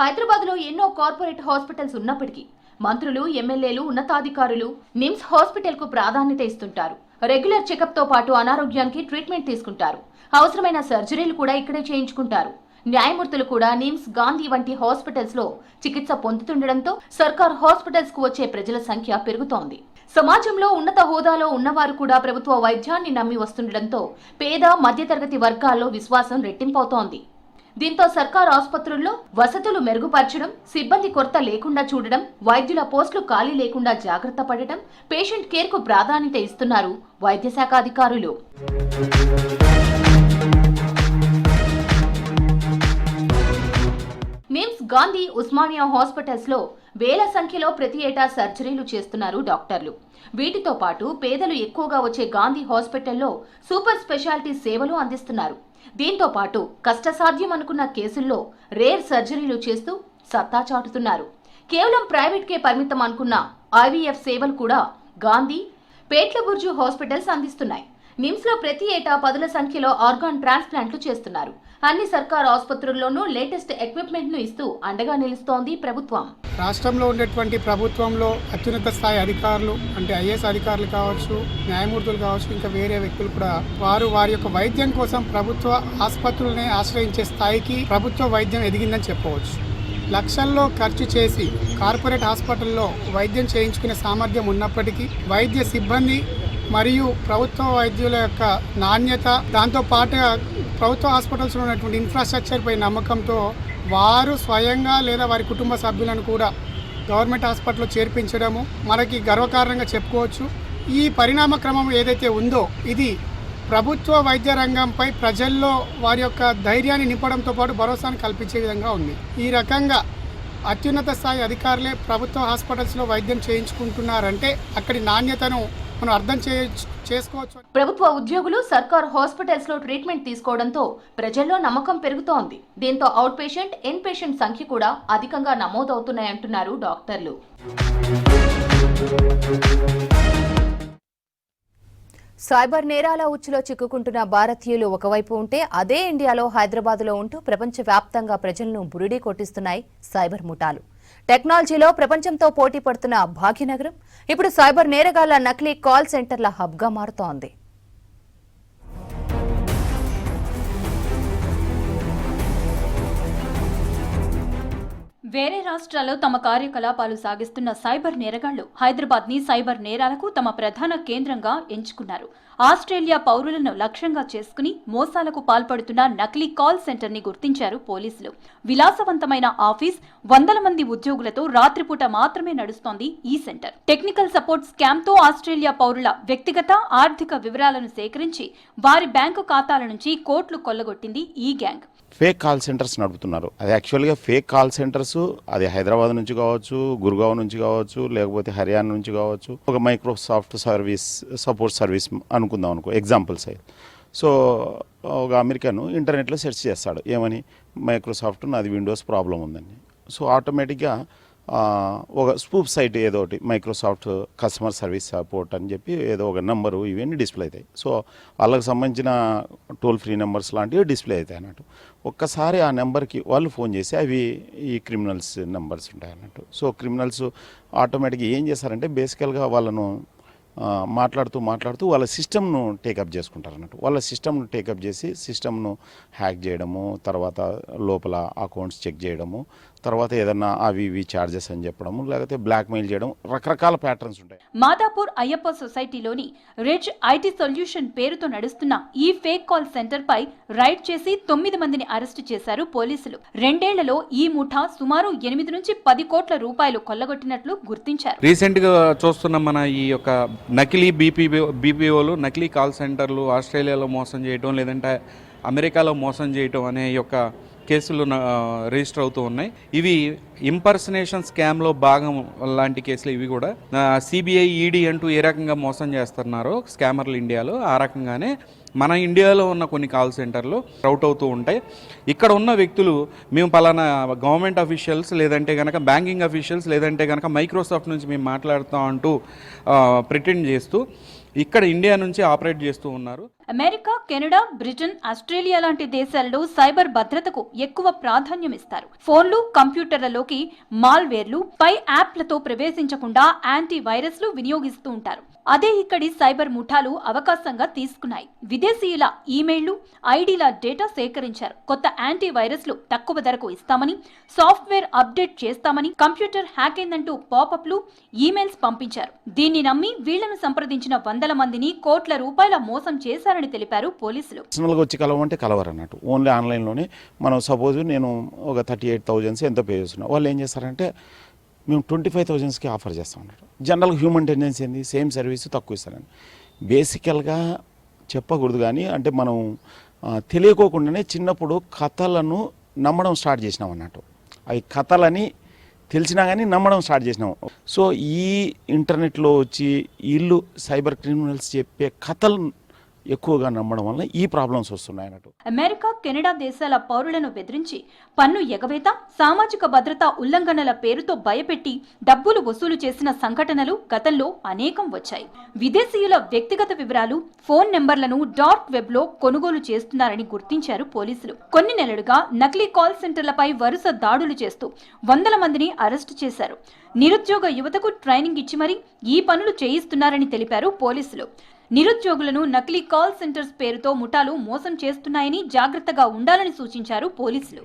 హైదరాబాద్లో ఎన్నో కార్పొరేట్ హాస్పిటల్స్ ఉన్నప్పటికీ మంత్రులు, ఎమ్మెల్యేలు, ఉన్నతాధికారులు నిమ్స్ హాస్పిటల్కు ప్రాధాన్యత ఇస్తుంటారు. రెగ్యులర్ చెకప్తో పాటు అనారోగ్యానికి ట్రీట్మెంట్ తీసుకుంటారు. అవసరమైన సర్జరీలు కూడా ఇక్కడే చేయించుకుంటారు. న్యాయమూర్తులు కూడా నిమ్స్, గాంధీ వంటి హాస్పిటల్స్ లో చికిత్స పొందుతుండటంతో సర్కార్ హాస్పిటల్స్ కు వచ్చే ప్రజల సంఖ్య పెరుగుతోంది. సమాజంలో ఉన్నత హోదాలో ఉన్నవారు కూడా ప్రభుత్వ వైద్యాన్ని నమ్మి వస్తుండటంతో పేద, మధ్యతరగతి వర్గాల్లో విశ్వాసం రెట్టింపవుతోంది. దీంతో సర్కార్ ఆసుపత్రుల్లో వసతులు మెరుగుపరచడం, సిబ్బంది కొరత లేకుండా చూడడం, వైద్యుల పోస్టులు ఖాళీ లేకుండా జాగ్రత్త పడటం, పేషెంట్ కేర్ కు ప్రాధాన్యత ఇస్తున్నారు వైద్య శాఖ అధికారులు. నిమ్స్, గాంధీ, ఉస్మానియా హాస్పిటల్స్ లో వేల సంఖ్యలో ప్రతి ఏటా సర్జరీలు చేస్తున్నారు డాక్టర్లు. వీటితో పాటు పేదలు ఎక్కువగా వచ్చే గాంధీ హాస్పిటల్లో సూపర్ స్పెషాలిటీ సేవలు అందిస్తున్నారు. దీంతో పాటు కష్టసాధ్యం అనుకున్న కేసుల్లో రేర్ సర్జరీలు చేస్తూ సత్తా చాటుతున్నారు. కేవలం ప్రైవేట్కే పరిమితం అనుకున్న ఐవీఎఫ్ సేవలు కూడా గాంధీ, పేట్లబుర్జు హాస్పిటల్స్ అందిస్తున్నాయి. నిమ్స్ లో ప్రతి ఏటా పదుల సంఖ్యలో ఆర్గాన్ ట్రాన్స్ప్లాంట్లు చేస్తున్నారు. అన్ని సర్కారు ఆసుపత్రుల్లోనూ లేటెస్ట్ ఎక్విప్మెంట్ ను ఇస్తూ అండగా నిలుస్తోంది ప్రభుత్వం. రాష్ట్రంలో ఉండేటువంటి ప్రభుత్వంలో అత్యున్నత స్థాయి అధికారులు అంటే ఐఏఎస్ అధికారులు కావచ్చు, న్యాయమూర్తులు కావచ్చు, ఇంకా వేరే వ్యక్తులు కూడా వారి యొక్క వైద్యం కోసం ప్రభుత్వ ఆసుపత్రులనే ఆశ్రయించే స్థాయికి ప్రభుత్వ వైద్యం ఎదిగిందని చెప్పవచ్చు. లక్షల్లో ఖర్చు చేసి కార్పొరేట్ హాస్పిటల్లో వైద్యం చేయించుకునే సామర్థ్యం ఉన్నప్పటికీ వైద్య సిబ్బంది మరియు ప్రభుత్వ వైద్యుల యొక్క నాణ్యత, దాంతో పాటుగా ప్రభుత్వ హాస్పిటల్స్లో ఉన్నటువంటి ఇన్ఫ్రాస్ట్రక్చర్పై నమ్మకంతో వారు స్వయంగా లేదా వారి కుటుంబ సభ్యులను కూడా గవర్నమెంట్ హాస్పిటల్లో చేర్పించడము మనకి గర్వకారణంగా చెప్పుకోవచ్చు. ఈ పరిణామ క్రమం ఏదైతే ఉందో ఇది ప్రభుత్వ వైద్య రంగంపై ప్రజల్లో వారి యొక్క ధైర్యాన్ని నింపడంతో పాటు భరోసాను కల్పించే విధంగా ఉంది. ఈ రకంగా అత్యున్నత స్థాయి అధికారులే ప్రభుత్వ హాస్పిటల్స్లో వైద్యం చేయించుకుంటున్నారంటే అక్కడి నాణ్యతను మనం అర్థం చేసుకోవచ్చు. ప్రభుత్వ ఉద్యోగులు సర్కార్ హాస్పిటల్స్ లో ట్రీట్మెంట్ తీసుకోవడంతో ప్రజల్లో నమ్మకం పెరుగుతోంది. దీంతో అవుట్ పేషెంట్, ఇన్ పేషెంట్ సంఖ్య కూడా అధికంగా నమోదవుతున్నాయంటున్నారు డాక్టర్లు. సైబర్ నేరాల ఉచ్చులో చిక్కుకుంటున్న భారతీయులు ఒకవైపు ఉంటే అదే ఇండియాలో హైదరాబాద్లో ఉంటూ ప్రపంచవ్యాప్తంగా ప్రజలను బురిడీ కొట్టిస్తున్నాయి సైబర్ ముఠాలు. టెక్నాలజీలో ప్రపంచంతో పోటీ పడుతున్న భాగ్యనగరం ఇప్పుడు సైబర్ నేరగాళ్ల నకిలీ కాల్ సెంటర్ల హబ్గా మారుతోంది. వేరే రాష్ట్రాల్లో తమ కార్యకలాపాలు సాగిస్తున్న సైబర్ నేరగాళ్లు హైదరాబాద్ని సైబర్ నేరాలకు తమ ప్రధాన కేంద్రంగా ఎంచుకున్నారు. ఆస్ట్రేలియా పౌరులను లక్ష్యంగా చేసుకుని మోసాలకు పాల్పడుతున్న నకిలీ కాల్ సెంటర్ని గుర్తించారు పోలీసులు. విలాసవంతమైన ఆఫీస్, 100 మంది ఉద్యోగులతో రాత్రిపూట మాత్రమే నడుస్తోంది ఈ సెంటర్. టెక్నికల్ సపోర్ట్ స్కామ్తో ఆస్ట్రేలియా పౌరుల వ్యక్తిగత, ఆర్థిక వివరాలను సేకరించి వారి బ్యాంకు ఖాతాల నుంచి కోట్లు కొల్లగొట్టింది ఈ గ్యాంగ్. ఫేక్ కాల్ సెంటర్స్ నడుపుతున్నారు. అది యాక్చువల్గా ఫేక్ కాల్ సెంటర్స్, అది హైదరాబాద్ నుంచి కావచ్చు, గుర్గావ్ నుంచి కావచ్చు, లేకపోతే హర్యానా నుంచి కావచ్చు. ఒక మైక్రోసాఫ్ట్ సర్వీస్ సపోర్ట్ సర్వీస్ అనుకుందాం అనుకో, ఎగ్జాంపుల్స్ అయితే. సో ఒక అమెరికన్ ఇంటర్నెట్లో సెర్చ్ చేస్తాడు, ఏమని, మైక్రోసాఫ్ట్ నాది విండోస్ ప్రాబ్లం ఉందని. సో ఆటోమేటిక్గా ఒక స్పూప్ సైట్ ఏదో ఒకటి, మైక్రోసాఫ్ట్ కస్టమర్ సర్వీస్ సపోర్ట్ అని చెప్పి ఏదో ఒక నెంబరు ఇవన్నీ డిస్ప్లే అవుతాయి. సో వాళ్ళకి సంబంధించిన టోల్ ఫ్రీ నెంబర్స్ లాంటివి డిస్ప్లే అవుతాయి అన్నట్టు. ఒక్కసారి ఆ నెంబర్కి వాళ్ళు ఫోన్ చేసి అవి ఈ క్రిమినల్స్ నెంబర్స్ ఉంటాయి అన్నట్టు. సో క్రిమినల్స్ ఆటోమేటిక్గా ఏం చేస్తారంటే బేసికల్గా వాళ్ళను మాట్లాడుతూ వాళ్ళ సిస్టమ్ను టేకప్ చేసుకుంటారు అన్నట్టు. వాళ్ళ సిస్టమ్ను టేకప్ చేసి సిస్టమ్ను హ్యాక్ చేయడము, తర్వాత లోపల అకౌంట్స్ చెక్ చేయడము, తర్వాత ఏదన్నా అవి ఛార్జెస్ అని చెప్పడము, లేకపోతే బ్లాక్మెయిల్ చేయడం, రకరకాల ప్యాటర్న్స్ ఉంటాయి. మాదాపూర్ అయ్యప్ప సొసైటీలోని రిచ్ ఐటీ సొల్యూషన్ పేరుతో నడుస్తున్న ఈ ఫేక్ కాల్ సెంటర్ పై రైడ్ చేసి 9 మందిని అరెస్టు చేశారు పోలీసులు. 2 ఏళ్లలో ఈ ముఠా సుమారు 8 నుంచి 10 కోట్ల రూపాయలు కొల్లగొట్టినట్లు గుర్తించారు. రీసెంట్ గా చూస్తున్న మన ఈ యొక్క నకిలీ బీపీఓలు, నకిలీ కాల్ సెంటర్లు ఆస్ట్రేలియాలో మోసం చేయటం, లేదంటే అమెరికాలో మోసం చేయటం అనే యొక్క కేసులు రిజిస్టర్ అవుతూ ఉన్నాయి. ఇవి ఇంపర్సనేషన్ స్కామ్లో భాగం లాంటి కేసులు ఇవి కూడా. సిబిఐ, ఈడీ అంటూ ఏ రకంగా మోసం చేస్తున్నారో స్కామర్లు ఇండియాలో, ఆ రకంగానే మన ఇండియాలో ఉన్న కొన్ని కాల్ సెంటర్లు రౌట్ అవుతూ ఉంటాయి. ఇక్కడ ఉన్న వ్యక్తులు మేము పలానా గవర్నమెంట్ అఫీషియల్స్, లేదంటే కనుక బ్యాంకింగ్ అఫీషియల్స్, లేదంటే కనుక మైక్రోసాఫ్ట్ నుంచి మేము మాట్లాడుతాం అంటూ ప్రిటెండ్ చేస్తూ ఇక్కడ ఇండియా నుంచి ఆపరేట్ చేస్తూ ఉన్నారు. అమెరికా, కెనడా, బ్రిటన్, ఆస్ట్రేలియా లాంటి దేశాల్లో సైబర్ భద్రతకు ఎక్కువ ప్రాధాన్యం ఇస్తారు. ఫోన్లు, కంప్యూటర్లలోకి మాల్వేర్లు, పై యాప్లతో ప్రవేశించకుండా యాంటీ వైరస్లు వినియోగిస్తూ ఉంటారు. అదే ఇక్కడి సైబర్ ముఠాలు అవకాశంగా తీసుకున్నాయి. విదేశీయుల ఈమెయిళ్లు, ఐడీల డేటా సేకరించారు. కొత్త యాంటీ వైరస్లు తక్కువ ధరకు ఇస్తామని, సాఫ్ట్వేర్ అప్డేట్ చేస్తామని, కంప్యూటర్ హ్యాక్ అయిందంటూ పాపప్లు, ఈమెయిల్స్ పంపించారు. దీన్ని నమ్మి వీళ్లను సంప్రదించిన 100 మందిని కోట్ల రూపాయల మోసం చేశారని తెలిపారు పోలీసులు. పర్సనల్గా వచ్చి కలవమంటే కలవరు అన్నట్టు. ఓన్లీ ఆన్లైన్లోనే. మనం సపోజ్ నేను ఒక 38,000 ఎంతో పే చేస్తున్నా, వాళ్ళు ఏం చేస్తారంటే మేము 25,000కి ఆఫర్ చేస్తాం అన్నట్టు. జనరల్గా హ్యూమన్ టెండెన్సీ ఏంది, సేమ్ సర్వీస్ తక్కువ ఇస్తారని. బేసికల్గా చెప్పకూడదు కానీ, అంటే మనం తెలియకోకుండానే చిన్నప్పుడు కథలను నమ్మడం స్టార్ట్ చేసినాం అన్నట్టు. అవి కథలని తెలిసినా కానీ నమ్మడం స్టార్ట్ చేసినాం. సో ఈ ఇంటర్నెట్లో వచ్చి వీళ్ళు సైబర్ క్రిమినల్స్ చెప్పే కథలు ఎక్కువగా నమ్మడం వల్ల ఈ ప్రాబ్లమ్స్ వస్తున్నాయి అన్నట్టు. అమెరికా, కెనడా దేశాల పౌరులను బెదిరించి పన్ను ఎగవేత, సామాజిక భద్రతా ఉల్లంఘనల పేరుతో భయపెట్టి డబ్బులు వసూలు చేసిన సంఘటనలు గతంలో అనేకం వచ్చాయి. విదేశీయుల వ్యక్తిగత వివరాలు, ఫోన్ నెంబర్లను డార్క్ వెబ్ లో కొనుగోలు చేస్తున్నారని గుర్తించారు పోలీసులు. కొన్ని నెలలుగా నకిలీ కాల్ సెంటర్లపై వరుస దాడులు చేస్తూ 100 మందిని అరెస్టు చేశారు. నిరుద్యోగ యువతకు ట్రైనింగ్ ఇచ్చి మరీ ఈ పనులు చేయిస్తున్నారని తెలిపారు పోలీసులు. నిరుద్యోగులను నకిలీ కాల్ సెంటర్స్ పేరుతో ముఠాలు మోసం చేస్తున్నాయని జాగ్రత్తగా ఉండాలని సూచించారు పోలీసులు.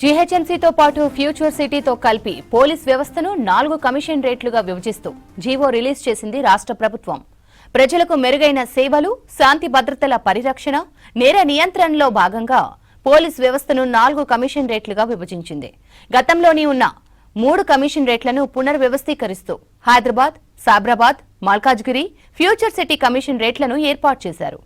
జీహెచ్ఎంసీతో పాటు ఫ్యూచర్ సిటీతో కలిపి పోలీస్ వ్యవస్థను 4 కమిషన్ రేట్లుగా విభజిస్తూ జీవో రిలీజ్ చేసింది రాష్ట్ర ప్రభుత్వం. ప్రజలకు మెరుగైన సేవలు, శాంతి భద్రతల పరిరక్షణ, నేర నియంత్రణలో భాగంగా పోలీస్ వ్యవస్థను 4 కమిషన్ రేట్లుగా విభజించింది. గతంలోని ఉన్న 3 కమిషన్ రేట్లను పునర్వ్యవస్థీకరిస్తూ Hyderabad, Cyberabad, Malkajgiri future city commission రేట్లను ఏర్పాటు చేశారు.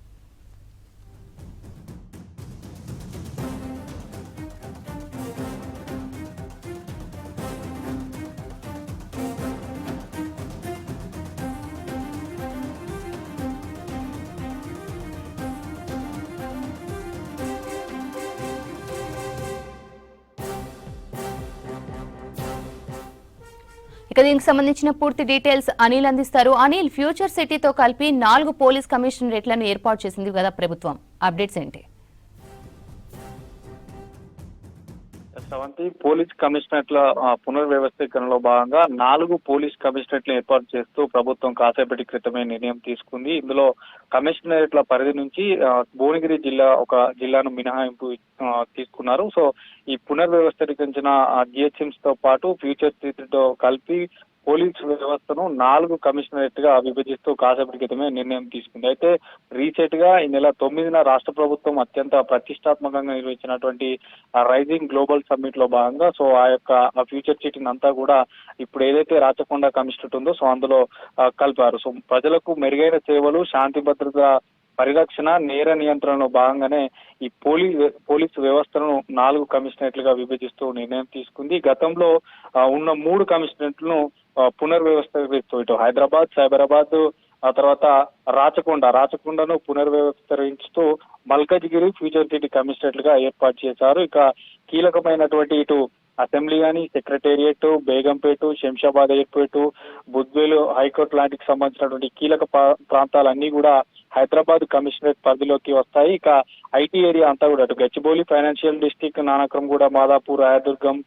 ఇక దీనికి సంబంధించిన పూర్తి డీటెయిల్స్ అనిల్ అందిస్తారు. అనిల్, ఫ్యూచర్ సిటీతో కలిపి 4 పోలీస్ కమిషన్ రేట్లను ఏర్పాటు చేసింది కదా ప్రభుత్వం, అప్డేట్స్ ఏంటి? స్రవంతి, పోలీస్ కమిషనరేట్ల పునర్వ్యవస్థీకరణలో భాగంగా 4 పోలీస్ కమిషనరేట్లు ఏర్పాటు చేస్తూ ప్రభుత్వం కాసేపటి క్రితమే నిర్ణయం తీసుకుంది. ఇందులో కమిషనరేట్ల పరిధి నుంచి భువనగిరి జిల్లా ఒక జిల్లాను మినహాయింపు తీసుకున్నారు. సో ఈ పునర్వ్యవస్థీకరించిన జిహెచ్ఎంసీ తో పాటు ఫ్యూచర్ సిటీతో కలిపి పోలీస్ వ్యవస్థను 4 కమిషనరేట్ గా విభజిస్తూ కాసేపటి క్రితమే నిర్ణయం తీసుకుంది. అయితే రీసెంట్ గా ఈ నెల 9న రాష్ట్ర ప్రభుత్వం అత్యంత ప్రతిష్టాత్మకంగా నిర్వహించినటువంటి రైజింగ్ గ్లోబల్ సమ్మిట్ లో భాగంగా సో ఆ యొక్క ఫ్యూచర్ సిటీని అంతా కూడా ఇప్పుడు ఏదైతే రాచకొండ కమిషనరేట్ ఉందో సో అందులో కలిపారు. సో ప్రజలకు మెరుగైన సేవలు, శాంతి భద్రత పరిరక్షణ, నేర నియంత్రణలో భాగంగానే ఈ పోలీసు వ్యవస్థను 4 కమిషనరేట్లుగా విభజిస్తూ నిర్ణయం తీసుకుంది. గతంలో ఉన్న 3 కమిషనరేట్లను పునర్వ్యవస్థీకరిస్తూ ఇటు హైదరాబాద్, సైబరాబాద్, ఆ తర్వాత రాచకొండను పునర్వ్యవస్థీకరిస్తూ మల్కజ్గిరి ఫ్యూచర్ సిటీ కమిషనరేట్లుగా ఏర్పాటు చేశారు. ఇక కీలకమైనటువంటి ఇటు అసెంబ్లీ కానీ, secretariat, Begumpet, Shamshabad airport, Budvel high court లాంటికి సంబంధించినటువంటి కీలక ప్రాంతాలన్నీ కూడా హైదరాబాద్ కమిషనరేట్ పరిధిలోకి వస్తాయి. ఇక ఐటీ ఏరియా అంతా కూడా అటు Gachibowli financial district, Nanakramguda, Madhapur, Rayadurgam,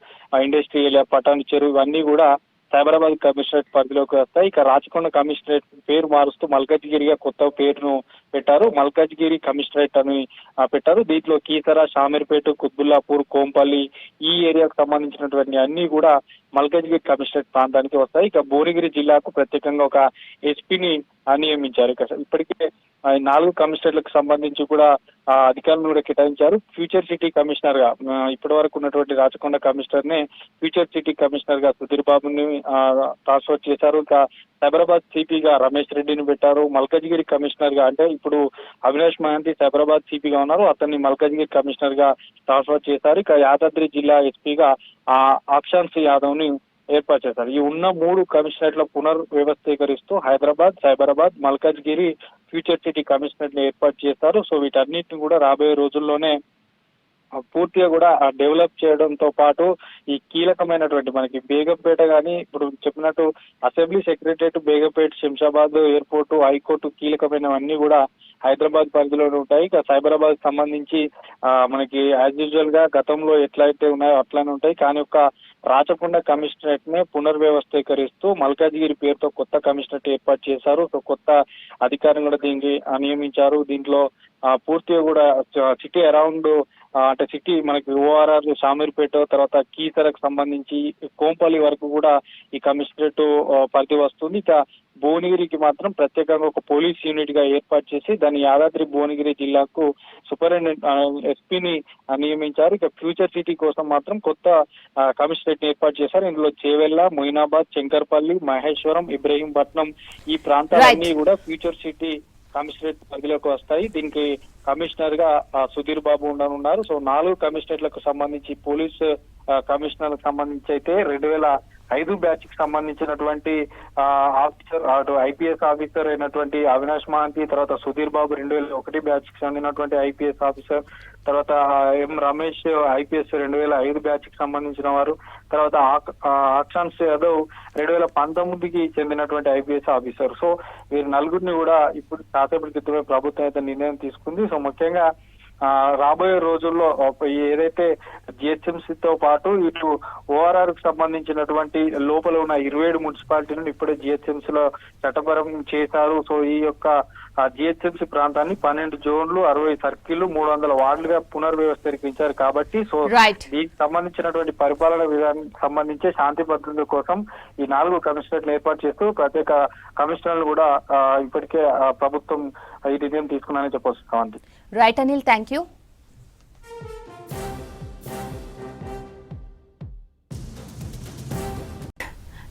industry area, Patancheru ఇవన్నీ కూడా సైబరాబాద్ కమిషనరేట్ పరిధిలోకి వస్తాయి. ఇక రాచకొండ కమిషనరేట్ పేరు మారుస్తూ మల్కజ్గిరిగా కొత్త పేరును పెట్టారు. మల్కజ్గిరి కమిషనరేట్ అని పెట్టారు. దీంట్లో కీసర, షామీర్పేట, కుత్బుల్లాపూర్, కోంపల్లి ఈ ఏరియాకు సంబంధించినటువంటి అన్ని కూడా మల్కజ్గిరి కమిషనరేట్ ప్రాంతానికి వస్తాయి. ఇక భువనగిరి జిల్లాకు ప్రత్యేకంగా ఒక ఎస్పీని నియమించారు. ఇక ఇప్పటికే 4 కమిషనరేట్లకు సంబంధించి కూడా అధికారులను కూడా కేటాయించారు. ఫ్యూచర్ సిటీ కమిషనర్ గా ఇప్పటి వరకు ఉన్నటువంటి రాచకొండ కమిషనర్ నే ఫ్యూచర్ సిటీ కమిషనర్ గా సుధీర్ బాబుని ట్రాన్స్ఫర్ చేశారు. ఇక సైబరాబాద్ సిపిగా రమేష్ రెడ్డిని పెట్టారు. మల్కజ్గిరి కమిషనర్ గా అంటే ఇప్పుడు అవినాష్ మహంతి సైబరాబాద్ సిపిగా ఉన్నారు, అతన్ని మల్కజ్గిరి కమిషనర్ గా ట్రాన్స్ఫర్ చేశారు. ఇక యాదాద్రి జిల్లా ఎస్పీగా ఆక్షాన్సి యాదవ్ ని ఏర్పాటు చేశారు. ఈ ఉన్న 3 కమిషనరేట్ల పునర్వ్యవస్థీకరిస్తూ Hyderabad, Cyberabad, Malkajgiri future city commissionerate ఏర్పాటు చేస్తారు. సో వీటన్నిటిని కూడా రాబోయే రోజుల్లోనే పూర్తిగా కూడా డెవలప్ చేయడంతో పాటు ఈ కీలకమైనటువంటి మనకి బేగంపేట కానీ ఇప్పుడు చెప్పినట్టు assembly, secretariat, Begumpet, Shamshabad airport, high court కీలకమైనవన్నీ కూడా హైదరాబాద్ పరిధిలోనే ఉంటాయి. ఇక సైబరాబాద్ సంబంధించి మనకి యాజ్ యూజువల్ గా గతంలో ఎట్లయితే ఉన్నాయో అట్లానే ఉంటాయి. కానీ ఒక రాచకొండ కమిషనరేట్ నే పునర్వ్యవస్థీకరిస్తూ మల్కాజ్గిరి పేరుతో కొత్త కమిషనరేట్ ఏర్పాటు చేశారు. సో కొత్త అధికారులు కూడా దీనికి నియమించారు. దీంట్లో పూర్తిగా కూడా సిటీ అరౌండ్ అంటే సిటీ మనకి ఓఆర్ఆర్, షామీర్పేట, తర్వాత కీసరకు సంబంధించి కోంపల్లి వరకు కూడా ఈ కమిషనరేట్ పరిధి వస్తుంది. ఇక భువనగిరికి మాత్రం ప్రత్యేకంగా ఒక పోలీస్ యూనిట్ గా ఏర్పాటు చేసి దాన్ని యాదాద్రి భువనగిరి జిల్లాకు సూపరింటెండెంట్ ఎస్పీని నియమించారు. ఇక ఫ్యూచర్ సిటీ కోసం మాత్రం కొత్త కమిషనరేట్ ఏర్పాటు చేశారు. ఇందులో చేవెళ్ల, మొయినాబాద్, శంకర్పల్లి, మహేశ్వరం, ఇబ్రహీంపట్నం ఈ ప్రాంతాలన్నీ కూడా ఫ్యూచర్ సిటీ కమిషనరేట్ పరిధిలోకి వస్తాయి. దీనికి కమిషనర్ గా సుధీర్ బాబు ఉండనున్నారు. సో 4 కమిషనరేట్లకు సంబంధించి పోలీస్ కమిషనర్లకు సంబంధించి అయితే 2005 బ్యాచ్ కి సంబంధించినటువంటి ఆఫీసర్ అటు ఐపీఎస్ ఆఫీసర్ అయినటువంటి అవినాష్ మహంతి, తర్వాత సుధీర్ బాబు 2001 బ్యాచ్ కి చెందినటువంటి ఐపీఎస్ ఆఫీసర్, తర్వాత ఎం రమేష్ ఐపీఎస్ 2005 బ్యాచ్ కి సంబంధించిన వారు, తర్వాత ఆక్షాన్స్ యాదవ్ 2019కి చెందినటువంటి ఐపీఎస్ ఆఫీసర్. సో వీరు నలుగురిని కూడా ఇప్పుడు కాసేపటి క్రితమే ప్రభుత్వం అయితే నిర్ణయం తీసుకుంది. సో ముఖ్యంగా రాబోయే రోజుల్లో ఏదైతే జిహెచ్ఎంసీతో పాటు ఇటు ఓఆర్ఆర్ కు సంబంధించినటువంటి లోపల ఉన్న 27 మున్సిపాలిటీలను ఇప్పుడే జిహెచ్ఎంసీలో చట్టపరం చేశారు. సో ఈ యొక్క జిహెచ్ఎంసీ ప్రాంతాన్ని 12 జోన్లు, 60 సర్కిళ్లు, 300 వార్డులుగా పునర్వ్యవస్థీకరించారు. కాబట్టి సో దీనికి సంబంధించినటువంటి పరిపాలన విధానానికి సంబంధించి శాంతి భద్రతల కోసం ఈ 4 కమిషనరేట్లు ఏర్పాటు చేస్తూ ప్రత్యేక కమిషనర్లు కూడా ఇప్పటికే ప్రభుత్వం ఈ నిర్ణయం తీసుకున్నానని చెప్పొస్తామండి. Right Anil, thank you.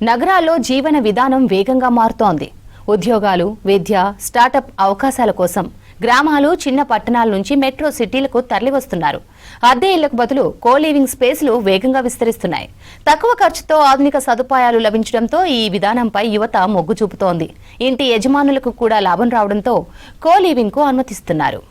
నగరాల్లో జీవన విధానం వేగంగా మారుతోంది. ఉద్యోగాలు, విద్య, స్టార్టప్ అవకాశాల కోసం గ్రామాలు, చిన్న పట్టణాల నుంచి మెట్రో సిటీలకు తరలివస్తున్నారు. అద్దె ఇళ్లకు బదులు కోలీవింగ్ స్పేస్లు వేగంగా విస్తరిస్తున్నాయి. తక్కువ ఖర్చుతో ఆధునిక సదుపాయాలు లభించడంతో ఈ విధానంపై యువత మొగ్గు చూపుతోంది. ఇంటి యజమానులకు కూడా లాభం రావడంతో కోలీవింగ్ కు అనుమతిస్తున్నారు.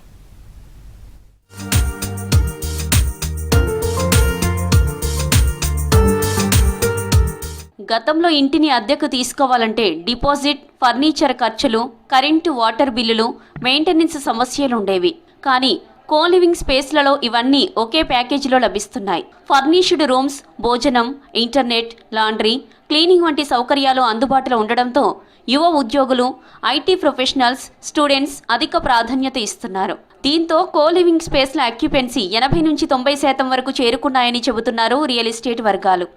గతంలో ఇంటిని అద్దెకు తీసుకోవాలంటే డిపాజిట్, ఫర్నిచర్ ఖర్చులు, కరెంటు, వాటర్ బిల్లులు, మెయింటెనెన్స్ సమస్యలుండేవి. కానీ కో లివింగ్ స్పేస్లలో ఇవన్నీ ఒకే ప్యాకేజీలో లభిస్తున్నాయి. ఫర్నిష్డ్ రూమ్స్, భోజనం, ఇంటర్నెట్, లాండ్రీ, క్లీనింగ్ వంటి సౌకర్యాలు అందుబాటులో ఉండడంతో యువ ఉద్యోగులు, ఐటీ ప్రొఫెషనల్స్, స్టూడెంట్స్ అధిక ప్రాధాన్యత ఇస్తున్నారు. దీంతో కో లివింగ్ స్పేస్ల ఆక్యుపెన్సీ 80 నుంచి 90% వరకు చేరుకున్నాయని చెబుతున్నారు రియల్ ఎస్టేట్ వర్గాలు.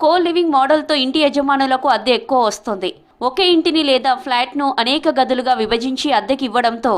కో లివింగ్ మోడల్తో ఇంటి యజమానులకు అద్దె ఎక్కువ వస్తుంది. ఒకే ఇంటిని లేదా ఫ్లాట్ను అనేక గదులుగా విభజించి అద్దెకి ఇవ్వడంతో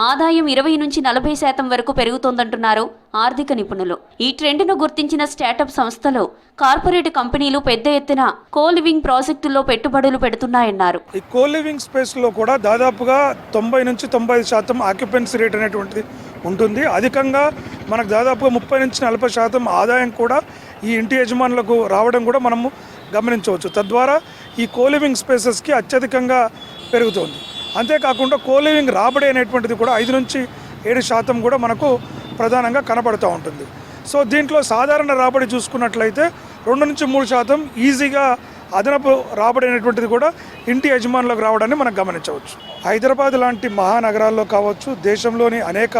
ఆదాయం 20 నుంచి 40% వరకు పెరుగుతోందంటున్నారు ఆర్థిక నిపుణులు. ఈ ట్రెండ్ను గుర్తించిన స్టార్టప్ సంస్థలు, కార్పొరేట్ కంపెనీలు పెద్ద ఎత్తున కో లివింగ్ ప్రాజెక్టుల్లో పెట్టుబడులు పెడుతున్నాయన్నారు. ఈ కో లివింగ్ స్పేస్లో కూడా దాదాపుగా 90 నుంచి 95% ఆక్యుపెన్సీ రేట్ అనేటువంటిది ఉంటుంది. అధికంగా మనకు దాదాపుగా 30 నుంచి 40% ఆదాయం కూడా ఈ ఇంటి యజమానులకు రావడం కూడా మనము గమనించవచ్చు. తద్వారా ఈ కోలివింగ్ స్పేసెస్కి అత్యధికంగా పెరుగుతోంది. అంతేకాకుండా కోలివింగ్ రాబడి అనేటువంటిది కూడా 5 నుంచి 7% కూడా మనకు ప్రధానంగా కనపడుతూ ఉంటుంది. సో దీంట్లో సాధారణ రాబడి చూసుకున్నట్లయితే 2 నుంచి 3% ఈజీగా అదనపు రాబడి అనేటువంటిది కూడా ఇంటి యజమానులకు రావడాన్ని మనం గమనించవచ్చు. హైదరాబాద్ లాంటి మహానగరాల్లో కావచ్చు, దేశంలోని అనేక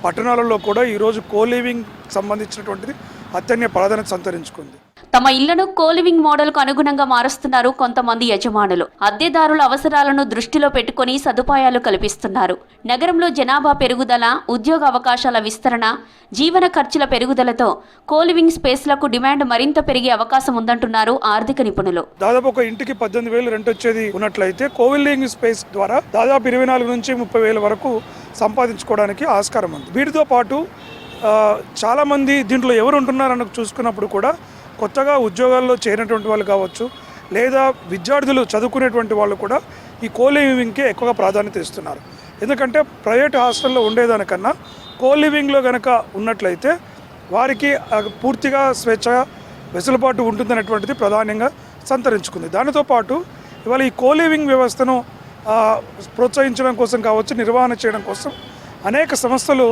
పట్టణాలలో కూడా ఈరోజు కోలివింగ్ సంబంధించినటువంటిది అత్యన్య ప్రాధాన్యత సంతరించుకుంది. తమ ఇళ్లను కోలివింగ్ మోడల్కు అనుగుణంగా మారుస్తున్నారు కొంతమంది యజమానులు. అద్దెదారుల అవసరాలను దృష్టిలో పెట్టుకుని సదుపాయాలు కల్పిస్తున్నారు. నగరంలో జనాభా పెరుగుదల, ఉద్యోగ అవకాశాల విస్తరణ, జీవన ఖర్చుల పెరుగుదలతో కోలివింగ్ స్పేస్లకు డిమాండ్ మరింత పెరిగే అవకాశం ఉందంటున్నారు ఆర్థిక నిపుణులు. దాదాపు ఒక ఇంటికి 18,000 రెంట్ వచ్చేది ఉన్నట్లయితే కోలివింగ్ స్పేస్ ద్వారా దాదాపు 24 నుంచి 30,000 వరకు సంపాదించుకోవడానికి ఆస్కారం ఉంది. వీటితో పాటు చాలామంది దీంట్లో ఎవరు ఉంటున్నారని చూసుకున్నప్పుడు కూడా కొత్తగా ఉద్యోగాల్లో చేరినటువంటి వాళ్ళు కావచ్చు, లేదా విద్యార్థులు చదువుకునేటువంటి వాళ్ళు కూడా ఈ కోలివింగ్కే ఎక్కువగా ప్రాధాన్యత ఇస్తున్నారు. ఎందుకంటే ప్రైవేట్ హాస్టల్లో ఉండేదానికన్నా కోలివింగ్లో కనుక ఉన్నట్లయితే వారికి పూర్తిగా స్వేచ్ఛ, వెసులుబాటు ఉంటుందనేటువంటిది ప్రధానంగా సంతరించుకుంది. దానితో పాటు ఇవాళ ఈ కోలివింగ్ వ్యవస్థను ప్రోత్సహించడం కోసం కావచ్చు, నిర్వహణ చేయడం కోసం అనేక సంస్థలు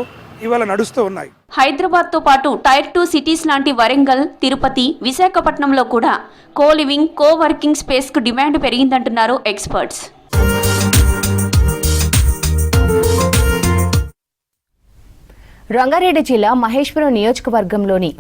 ఇవాళ నడుస్తూ ఉన్నాయి. హైదరాబాద్తో పాటు టైర్ 2 సిటీస్ లాంటి వరంగల్, తిరుపతి, విశాఖపట్నంలో కూడా కో లివింగ్, కో వర్కింగ్ స్పేస్కు డిమాండ్ పెరిగిందంటున్నారు ఎక్స్పర్ట్స్. రంగారెడ్డి జిల్లా మహేశ్వరం నియోజకవర్గంలోని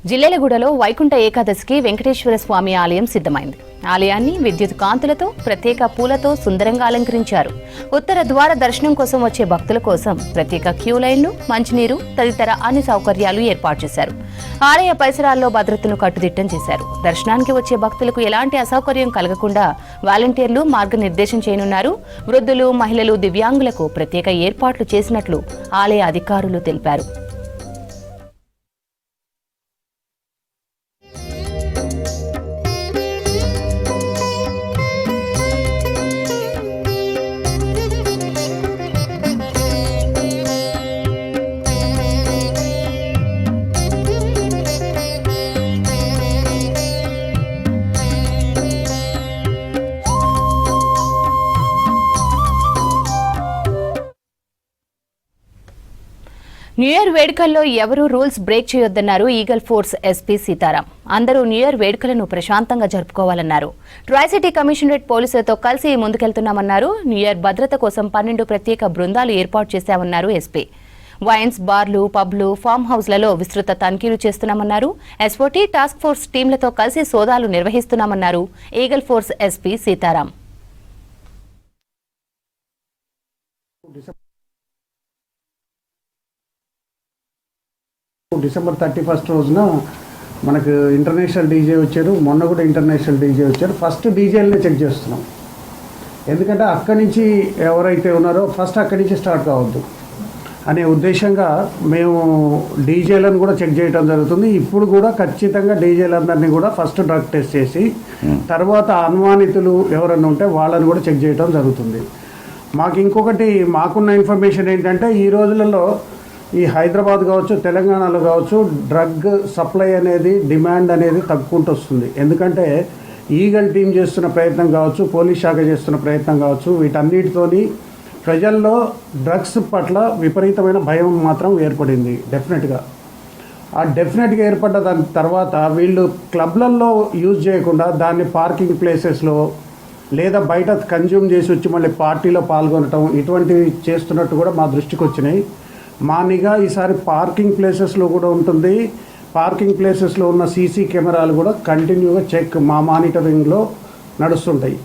జిల్లెలగూడలో వైకుంఠ ఏకాదశికి వెంకటేశ్వర స్వామి ఆలయం సిద్ధమైంది. ఆలయాన్ని విద్యుత్ కాంతులతో, ప్రత్యేక పూలతో సుందరంగా అలంకరించారు. ఉత్తర ద్వార దర్శనం కోసం వచ్చే భక్తుల కోసం ప్రత్యేక క్యూ లైన్లు, మంచినీరు తదితర అన్ని సౌకర్యాలు ఏర్పాటు చేశారు. ఆలయ పరిసరాల్లో భద్రతను కట్టుదిట్టం చేశారు. దర్శనానికి వచ్చే భక్తులకు ఎలాంటి అసౌకర్యం కలగకుండా వాలంటీర్లు మార్గనిర్దేశం చేయనున్నారు. వృద్ధులు, మహిళలు, దివ్యాంగులకు ప్రత్యేక ఏర్పాట్లు చేసినట్లు ఆలయ అధికారులు తెలిపారు. న్యూ ఇయర్ వేడుకల్లో ఎవరూ రూల్స్ బ్రేక్ చేయొద్దన్నారు ఈగల్ ఫోర్స్ ఎస్పీ సీతారాం. అందరూ న్యూ ఇయర్ వేడుకలను ప్రశాంతంగా జరుపుకోవాలన్నారు. ట్రైసిటీ కమిషనరేట్ పోలీసులతో కలిసి ముందుకెళ్తున్నామన్నారు. న్యూ ఇయర్ భద్రత కోసం 12 ప్రత్యేక బృందాలు ఏర్పాటు చేశామన్నారు ఎస్పీ. వైన్స్, బార్లు, పబ్లు, ఫామ్ హౌస్లలో విస్తృత తనిఖీలు చేస్తున్నామన్నారు. ఎస్ఓటీ టాస్క్ ఫోర్స్ టీంలతో కలిసి సోదాలు నిర్వహిస్తున్నామన్నారు eagle force SP Seetharam. December 31 రోజున మనకు ఇంటర్నేషనల్ డీజే వచ్చారు. మొన్న కూడా ఇంటర్నేషనల్ డీజే వచ్చారు. ఫస్ట్ డీజేలనే చెక్ చేస్తున్నాం. ఎందుకంటే అక్కడి నుంచి ఎవరైతే ఉన్నారో ఫస్ట్ అక్కడి నుంచి స్టార్ట్ కావద్దు అనే ఉద్దేశంగా మేము డీజేలను కూడా చెక్ చేయడం జరుగుతుంది. ఇప్పుడు కూడా ఖచ్చితంగా డీజేలందరినీ కూడా ఫస్ట్ డ్రగ్ టెస్ట్ చేసి తర్వాత అనుమానితులు ఎవరన్నా ఉంటే వాళ్ళని కూడా చెక్ చేయడం జరుగుతుంది. మాకు ఇంకొకటి మాకున్న ఇన్ఫర్మేషన్ ఏంటంటే ఈ రోజులలో ఈ హైదరాబాద్ కావచ్చు, తెలంగాణలో కావచ్చు, డ్రగ్ సప్లై అనేది, డిమాండ్ అనేది తగ్గుకుంటూ వస్తుంది. ఎందుకంటే ఈగల్ టీం చేస్తున్న ప్రయత్నం కావచ్చు, పోలీస్ శాఖ చేస్తున్న ప్రయత్నం కావచ్చు, వీటన్నిటితోని ప్రజల్లో డ్రగ్స్ పట్ల విపరీతమైన భయం మాత్రం ఏర్పడింది. డెఫినెట్గా ఏర్పడ్డ దాని తర్వాత వీళ్ళు క్లబ్లలో యూజ్ చేయకుండా దాన్ని పార్కింగ్ ప్లేసెస్లో లేదా బయట కన్జ్యూమ్ చేసి వచ్చి మళ్ళీ పార్టీలో పాల్గొనటం ఇటువంటివి చేస్తున్నట్టు కూడా మా దృష్టికి వచ్చినాయి. మా నిఘా ఈసారి పార్కింగ్ ప్లేసెస్లో కూడా ఉంటుంది. పార్కింగ్ ప్లేసెస్లో ఉన్న సీసీ కెమెరాలు కూడా కంటిన్యూగా మా మానిటరింగ్లో నడుస్తుంటాయి.